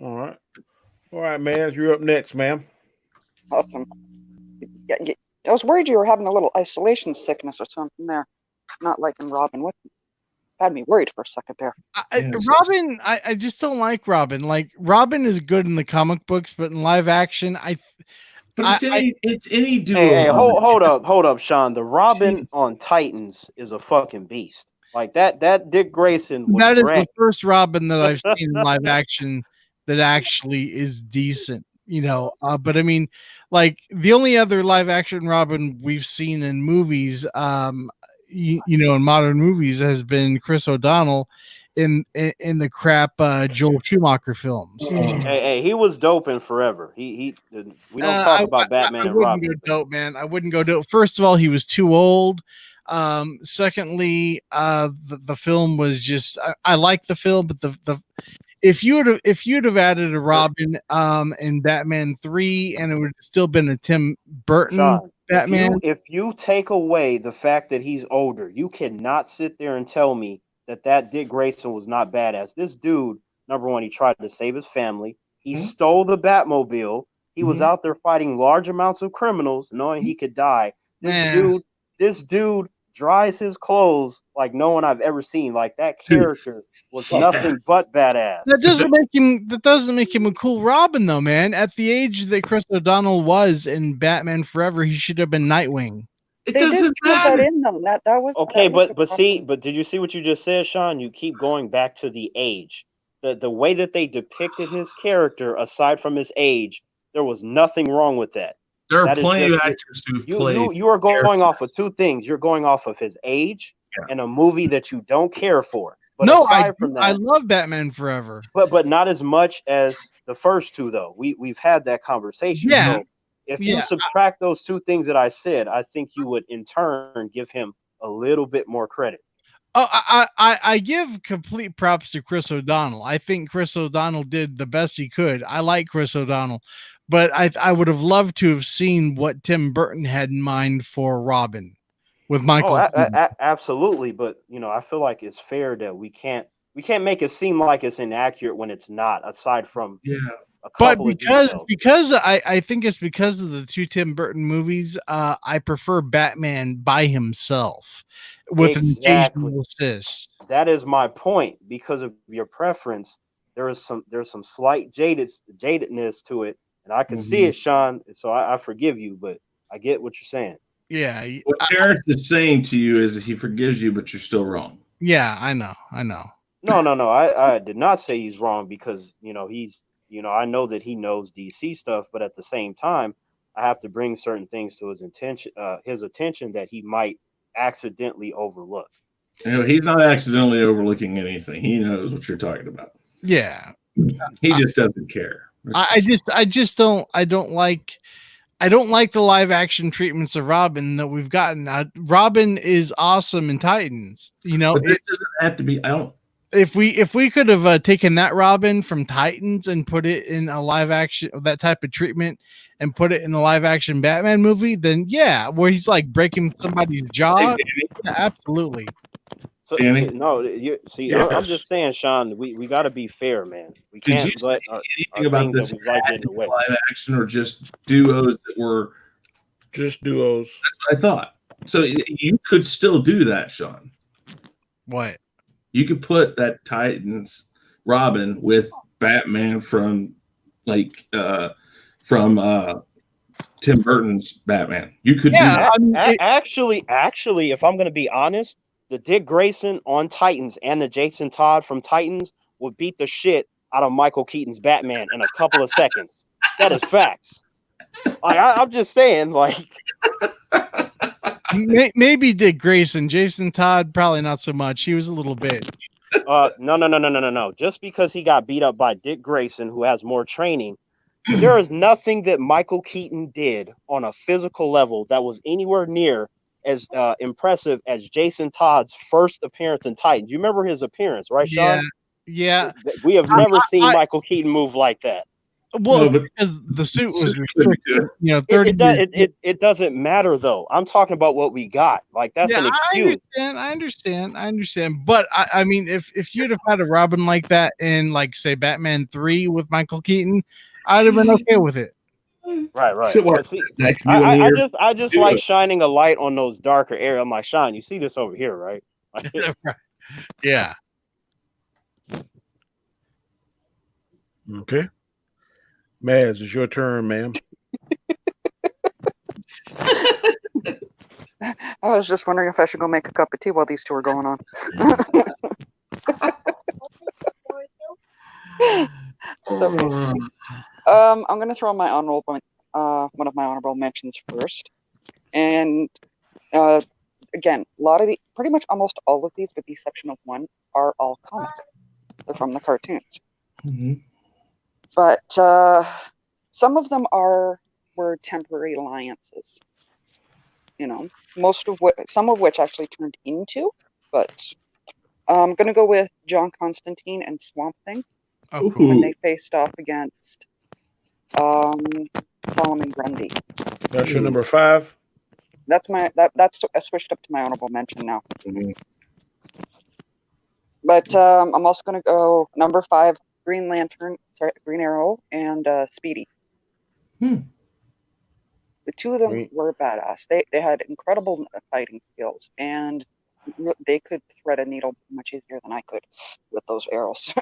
All right, man. You're up next, ma'am. Awesome. I was worried you were having a little isolation sickness or something there. Not liking Robin. What had me worried for a second there. Robin, I just don't like Robin. Like, Robin is good in the comic books, but in live action, it's any duo. Hey, hold up, Sean. The Robin on Titans is a fucking beast. Like that Dick Grayson. That is the first Robin that I've seen in live action that actually is decent. But I mean, like, the only other live action Robin we've seen in movies, in modern movies, has been Chris O'Donnell in the crap Joel Schumacher films. Hey, he was dope in Forever. We don't talk about Batman and Robin. I wouldn't go dope. First of all, he was too old. Secondly, the film was just, I like the film, but the if you'd have added a Robin in Batman 3, and it would have still been a Tim Burton Sean, Batman. If you take away the fact that he's older, you cannot sit there and tell me that Dick Grayson was not badass. This dude, number one, he tried to save his family. He stole the Batmobile. He was out there fighting large amounts of criminals, knowing he could die. This dude dries his clothes like no one I've ever seen. Like that character was nothing but badass. That doesn't make him a cool Robin, though, man. At the age that Chris O'Donnell was in Batman Forever, he should have been Nightwing. It They doesn't did put matter. that in them. That was Okay, that was but did you see what you just said, Sean? You keep going back to the age. The way that they depicted his character, aside from his age, there was nothing wrong with that. There are That is plenty of just- actors who've played. You are going off of two things. You're going off of his age and a movie that you don't care for. But No, aside from that, I love Batman Forever. but not as much as the first two, though. We've had that conversation. Yeah. So if you subtract those two things that I said, I think you would in turn give him a little bit more credit. Oh, I give complete props to Chris O'Donnell. I think Chris O'Donnell did the best he could. I like Chris O'Donnell, but I would have loved to have seen what Tim Burton had in mind for Robin with Michael. Absolutely, but I feel like it's fair that we can't make it seem like it's inaccurate when it's not. Aside from a couple of details. because I think it's because of the two Tim Burton movies. I prefer Batman by himself with an occasional assist. That is my point. Because of your preference, there's some slight jadedness to it, and I can see it, Sean. So I forgive you, but I get what you're saying. Yeah. What Terrence is saying to you is that he forgives you, but you're still wrong. Yeah, I know. No. I did not say he's wrong because he's I know that he knows DC stuff, but at the same time, I have to bring certain things to his attention that he might accidentally overlook. He's not accidentally overlooking anything. He knows what you're talking about. Yeah. He just doesn't care. I don't like the live action treatments of Robin that we've gotten. Robin is awesome in Titans. But this doesn't have to be. If we could have taken that Robin from Titans and put it in a live action, that type of treatment, and put it in a live action Batman movie, then yeah, where he's like breaking somebody's jaw, absolutely. So, I'm just saying, Sean, we got to be fair, man. We can't let anything about this get in the way. Live action or just duos that were just duos. That's what I thought. So you could still do that, Sean. What? You could put that Titans Robin with Batman from Tim Burton's Batman. You could do that. Actually, if I'm going to be honest, the Dick Grayson on Titans and the Jason Todd from Titans would beat the shit out of Michael Keaton's Batman in a couple of seconds. That is facts. I'm just saying, maybe Dick Grayson, Jason Todd, probably not so much. He was a little bit. No. Just because he got beat up by Dick Grayson, who has more training, there is nothing that Michael Keaton did on a physical level that was anywhere near as impressive as Jason Todd's first appearance in Titans. You remember his appearance, right, Sean? Yeah. We have never seen Michael Keaton move like that. Well, because the suit was restricted, 30 it doesn't matter though. I'm talking about what we got. Like that's an excuse. I understand. But I mean, if you'd have had a Robin like that in, like, say, Batman 3 with Michael Keaton, I'd have been okay with it. Right. See, I just like shining a light on those darker areas. I'm like, Sean, you see this over here, right? Yeah. Okay. Maz, it's your turn, ma'am. I was just wondering if I should go make a cup of tea while these two are going on. I'm going to throw my one of my honorable mentions first. And again, pretty much almost all of these, with the exception of one, are all comic. They're from the cartoons. Mm-hmm. But some of them were temporary alliances. Some of which actually turned into. But I'm going to go with John Constantine and Swamp Thing. Oh, cool. When they faced off against Solomon Grundy. That's your number 5? That's I switched up to my honorable mention now. Mm-hmm. But I'm also going to go number 5, Green Lantern, Green Arrow, and Speedy. Hmm. The two of them Green- were badass. They had incredible fighting skills, and they could thread a needle much easier than I could with those arrows.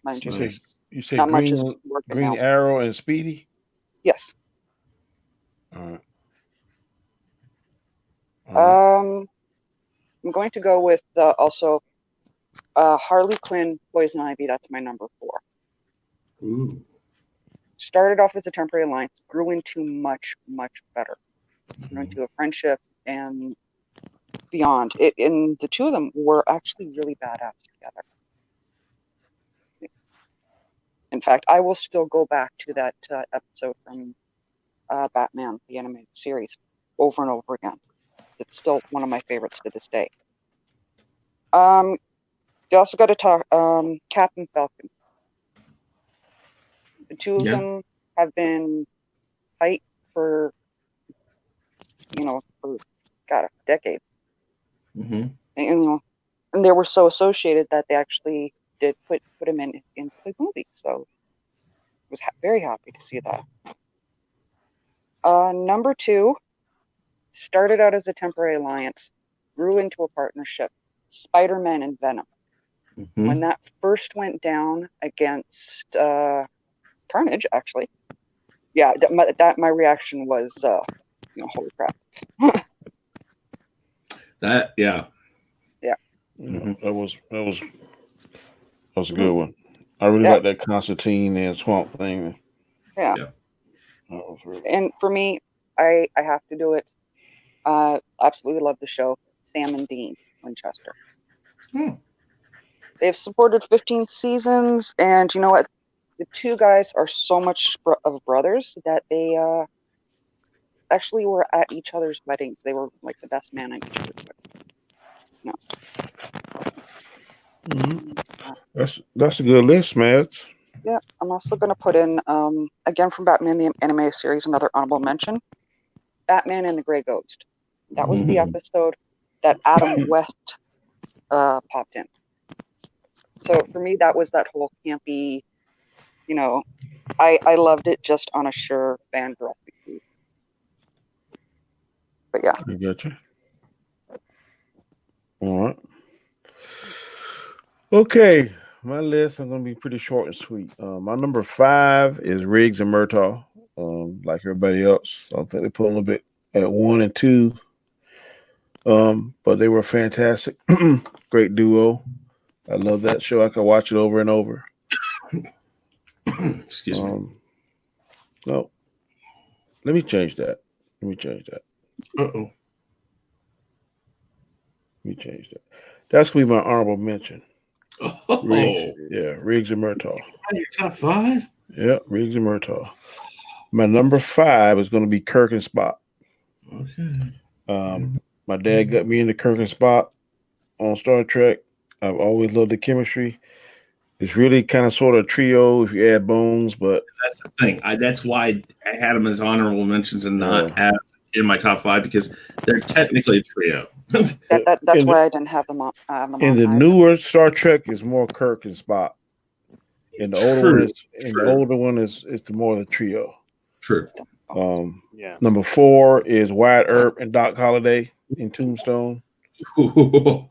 Mind you, Nice. You say not much is Green working now. Arrow and Speedy? Yes. All right. All right. I'm going to go with also Harley Quinn, Poison Ivy. That's my number 4. Ooh. Started off as a temporary alliance, grew into much, much better. Grew into a friendship and beyond. And the two of them were actually really badass together. In fact, I will still go back to that episode from Batman, the animated series, over and over again. It's still one of my favorites to this day. You also got to talk Captain Falcon. The two of them have been fight for decades. Mm-hmm. And they were so associated that they actually did put him in the movie. So I was very happy to see that. Number 2 started out as a temporary alliance, grew into a partnership. Spider-Man and Venom. Mm-hmm. When that first went down against Carnage, actually, yeah, my reaction was, holy crap. That Yeah. Mm-hmm. That was a good one. I really like that Constantine and Swamp thing. Yeah. Yeah. That was really... And for me, I have to do it. Absolutely love the show. Sam and Dean Winchester. They've supported 15 seasons, and you know what? The two guys are so much of brothers that they actually were at each other's weddings. They were like the best man at each other's weddings. That's a good list, Mads. Yeah, I'm also going to put in, again from Batman the Animated Series, another honorable mention, Batman and the Grey Ghost. That was the episode that Adam West popped in. So for me, that was that whole campy, I loved it just on a sheer fangirl. But yeah. I got you. All right. Okay, my list is going to be pretty short and sweet. My number 5 is Riggs and Murtaugh. Like everybody else, I think they put a little bit at 1 and 2. But they were fantastic. Great duo. I love that show. I can watch it over and over. Excuse me. No, let me change that. Uh-oh. Let me change that. That's going to be my honorable mention. Oh. Riggs and Murtaugh. Your top 5? Yeah, Riggs and Murtaugh. My number 5 is going to be Kirk and Spock. Okay. My dad got me into Kirk and Spock on Star Trek. I've always loved the chemistry. It's really kind of sort of a trio if you add Bones, but that's the thing. That's why I had them as honorable mentions and not as in my top 5 because they're technically a trio. That's why I didn't have them on. In the newer Star Trek is more Kirk and Spock. And the older one is the more the trio. True. Number 4 is Wyatt Earp and Doc Holliday in Tombstone. I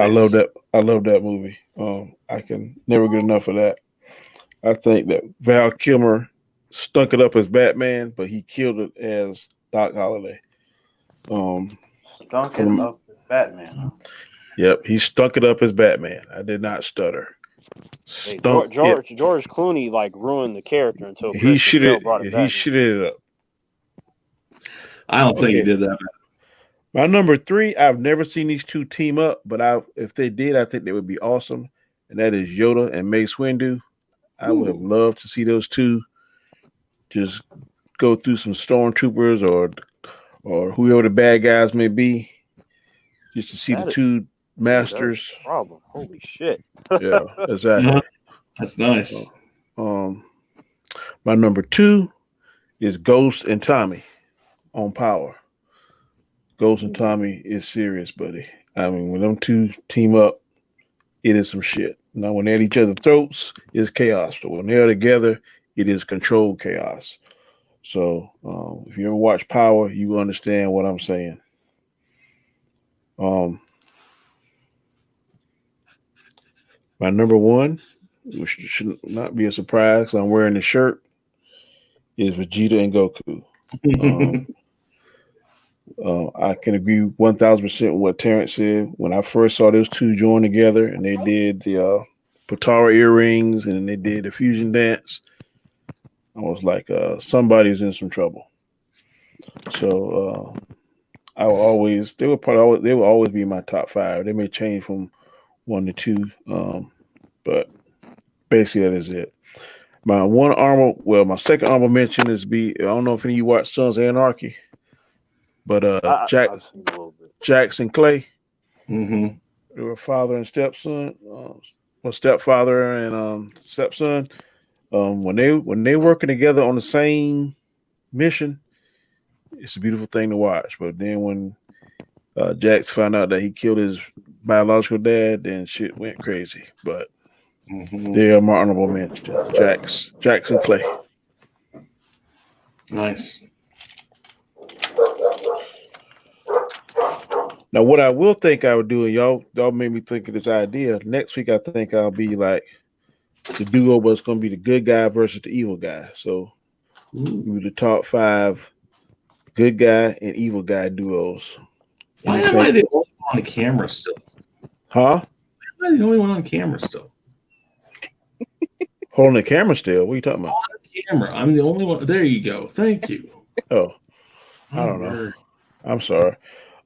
love that. I love that movie. I can never get enough of that. I think that Val Kilmer stunk it up as Batman, but he killed it as Doc Holliday. Stunk it up as Batman. Yep, he stunk it up as Batman. I did not stutter. Hey, George Clooney ruined the character until he Christian Bale brought it back. He shitted it up. I don't think he did that. My number 3, I've never seen these two team up, but if they did, I think they would be awesome. And that is Yoda and Mace Windu. I would have loved to see those two just go through some stormtroopers or whoever the bad guys may be, just to see the two masters. Problem. Holy shit. Yeah, exactly. That's nice. My number 2 is Ghost and Tommy on Power. Ghost and Tommy is serious, buddy. I mean, when them two team up, it is some shit. Now, when they're at each other's throats, it's chaos. But when they're together, it is controlled chaos. So, if you ever watch Power, you understand what I'm saying. Um, my number one, which should not be a surprise, 'cause I'm wearing the shirt, is Vegeta and Goku. I can agree 1,000% with what Terrence said. When I first saw those two join together and they did the Patara earrings and they did the fusion dance, I was like, somebody's in some trouble. So I will always they will always be in my top five. They may change from one to two, but basically that is it. My second honorable mention is I don't know if any of you watch Sons of Anarchy, but I've seen a little bit. Jackson Clay, Mm-hmm. they were father and stepson, stepfather and stepson. When they working together on the same mission, it's a beautiful thing to watch. But then when Jax found out that he killed his biological dad, then shit went crazy. But they are my honorable mention. Jackson Clay. Nice. Now, what I will think I would do, and y'all made me think of this idea. Next week, I think I'll be like the duo was going to be the good guy versus the evil guy. So we were the top 5 good guy and evil guy duos. Why am I the only one on camera still? Huh? Why am I the only one on camera still? Holding the camera still? What are you talking about? On camera. I'm the only one. There you go. Thank you. Oh, I don't know. I'm sorry.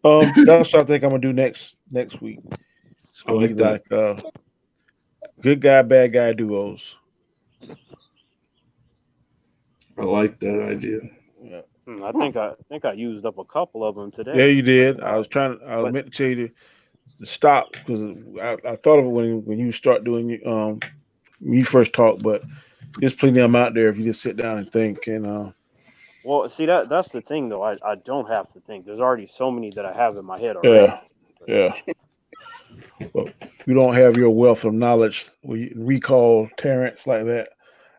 That's what I think I'm gonna do next week. It's gonna I like that. like good guy, bad guy duos. I like that idea. Yeah. I think I used up a couple of them today. Yeah, you did. I meant to tell you to stop because I thought of it when you start doing when you first talk, but there's plenty of them out there if you just sit down and think. And well, see that's the thing though. I don't have to think. There's already so many that I have in my head already. yeah. Well, you don't have your wealth of knowledge where you can recall Terrence like that.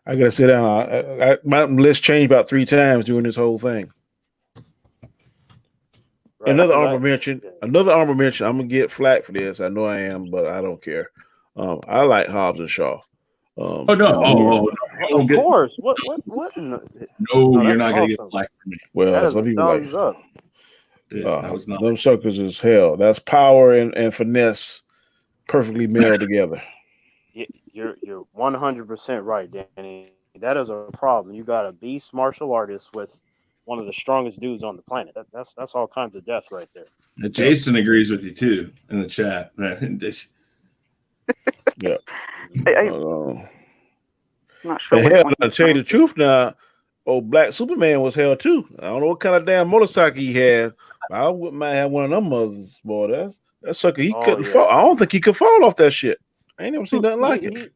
I gotta sit down. My list changed about 3 times during this whole thing. Right, Another 'cause honorable mention. Another honorable mention. I'm gonna get flack for this. I know I am, but I don't care. I like Hobbs and Shaw. Oh no! Of course. What? In the, No, you're that's not gonna get awesome. flack from me. Well, That is some a people thumbs like up. Dude, that was not. them suckers is hell. That's power and finesse perfectly melded together. You're 100% right, Danny. That is a problem. You got a beast martial artist with one of the strongest dudes on the planet. That's all kinds of death right there. Jason agrees with you too in the chat. Yeah. I'm not sure. And hell, to tell you the truth now, old Black Superman was hell too. I don't know what kind of damn motorcycle he had. I might have one of them mothers, boy. That sucker, he couldn't fall. I don't think he could fall off that shit. I ain't never seen nothing like it.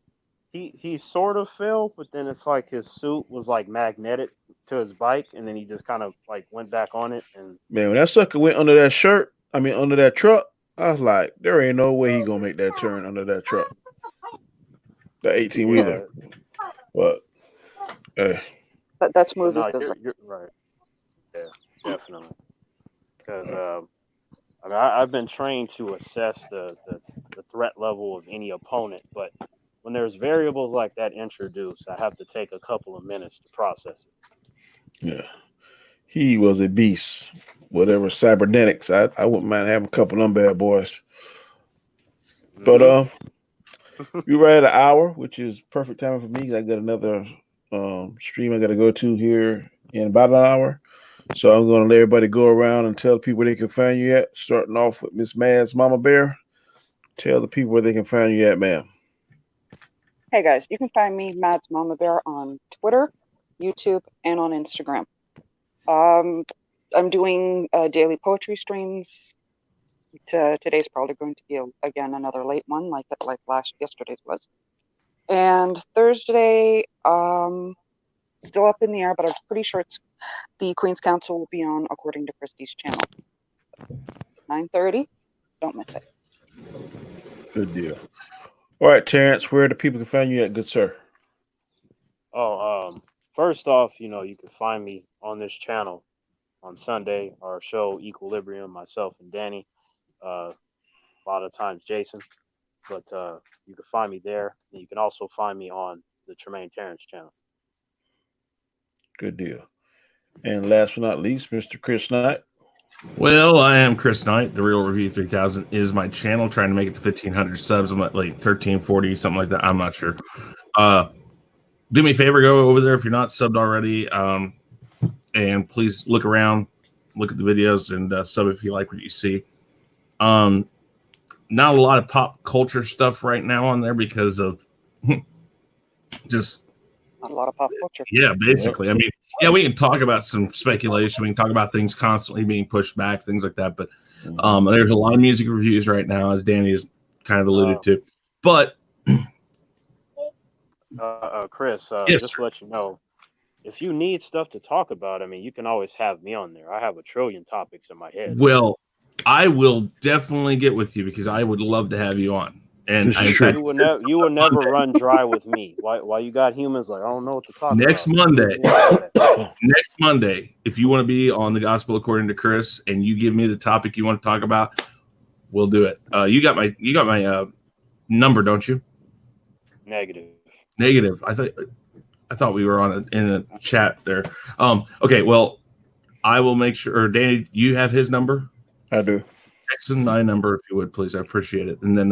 He sort of fell, but then it's like his suit was like magnetic to his bike, and then he just kind of like went back on it. And man, when that sucker went under that truck, I was like, there ain't no way he gonna make that turn under that truck. The 18 wheeler. But that's movie no, physics. you're right. Yeah, definitely. Because I mean, I've been trained to assess the threat level of any opponent, but when there's variables like that introduced, I have to take a couple of minutes to process it. Yeah, he was a beast. Whatever cybernetics, I wouldn't mind having a couple of them bad boys. But we're right at an hour, which is perfect time for me. I got another stream I got to go to here in about an hour. So I'm going to let everybody go around and tell people where they can find you at. Starting off with Miss Mad's Mama Bear. Tell the people where they can find you at, ma'am. Hey guys, you can find me, Mads Mama Bear, on Twitter, YouTube, and on Instagram. I'm doing daily poetry streams. Today's probably going to be again another late one, like yesterday's was. And Thursday, still up in the air, but I'm pretty sure it's the Queen's Council will be on according to Christie's channel. 9:30. Don't miss it. Good deal. All right, Terrence, where the people can find you at, good sir? First off, you can find me on this channel on Sunday, our show Equilibrium, myself and Danny. A lot of times Jason, but you can find me there. And you can also find me on the Tremaine Terrence channel. Good deal. And last but not least, Mr. Chris Knight. Well, I am Chris Knight. The Real Review 3000 is my channel. Trying to make it to 1,500 subs. I'm at like 1,340, something like that. I'm not sure. Do me a favor, go over there if you're not subbed already. And please look around, look at the videos, and sub if you like what you see. Not a lot of pop culture stuff right now on there because of just Not a lot of pop culture. yeah, basically. I mean, yeah, we can talk about some speculation. We can talk about things constantly being pushed back, things like that. But there's a lot of music reviews right now, as Danny has kind of alluded to. But Chris, yes, just to let you know, if you need stuff to talk about, I mean, you can always have me on there. I have a trillion topics in my head. Well, I will definitely get with you because I would love to have you on. And in fact, you will never run dry with me. Why you got humans like I don't know what to talk next about. Next Monday, if you want to be on the Gospel According to Chris and you give me the topic you want to talk about, we'll do it. You got my number, don't you? Negative. I thought we were in a chat there. Okay, well, I will make sure. Or Danny, you have his number? I do. Text my number if you would, please. I appreciate it. And then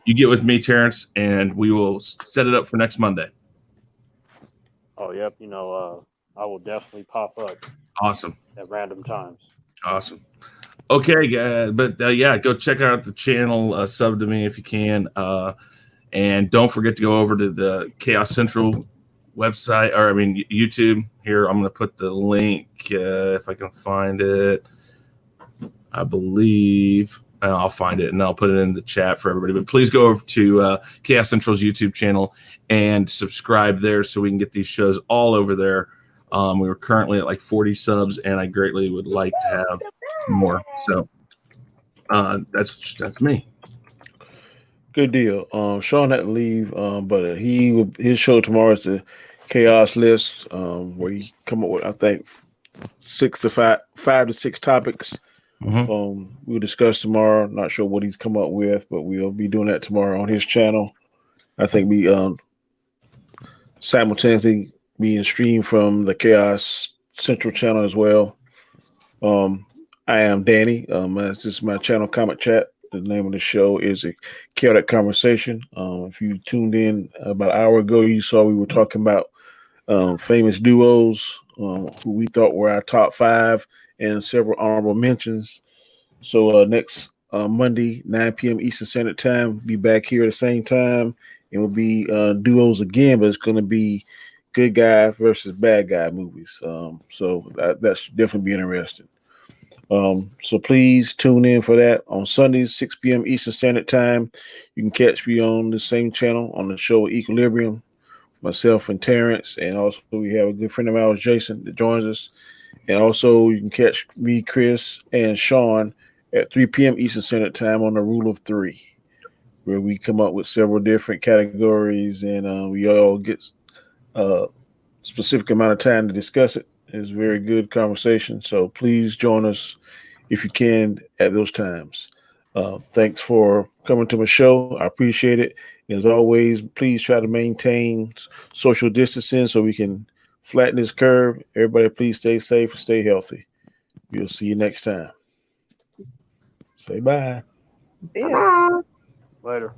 you get with me, Terrence, and we will set it up for next Monday. Oh, yep. I will definitely pop up. Awesome. At random times. Awesome. Okay, yeah, go check out the channel. Sub to me if you can. And don't forget to go over to the Chaos Central website, or YouTube. Here, I'm going to put the link if I can find it. I believe I'll find it and I'll put it in the chat for everybody. But please go over to Chaos Central's YouTube channel and subscribe there so we can get these shows all over there. We were currently at like 40 subs, and I greatly would like to have more. So that's me. Good deal. Sean had to leave, but his show tomorrow is the Chaos List, where he come up with, I think, 5 to 6 topics. We'll discuss tomorrow. Not sure what he's come up with, but we'll be doing that tomorrow on his channel. I think we simultaneously being streamed from the Chaos Central channel as well. I am Danny. This is my channel, Comic Chat. The name of the show is a Chaotic Conversation. If you tuned in about an hour ago, you saw we were talking about famous duos who we thought were our top 5 and several honorable mentions. So next Monday, 9 p.m. Eastern Standard Time, be back here at the same time. It will be duos again, but it's going to be good guy versus bad guy movies. So that should definitely be interesting. So please tune in for that on Sundays, 6 p.m. Eastern Standard Time. You can catch me on the same channel on the show Equilibrium, myself and Terrence, and also we have a good friend of ours, Jason, that joins us. And also you can catch me, Chris, and Sean at 3 p.m. Eastern Standard Time on the Rule of 3, where we come up with several different categories, and we all get a specific amount of time to discuss it. It's a very good conversation, so please join us if you can at those times. Thanks for coming to my show. I appreciate it. As always, please try to maintain social distancing so we can flatten this curve. Everybody, please stay safe and stay healthy. We'll see you next time. Say bye. Yeah. Later.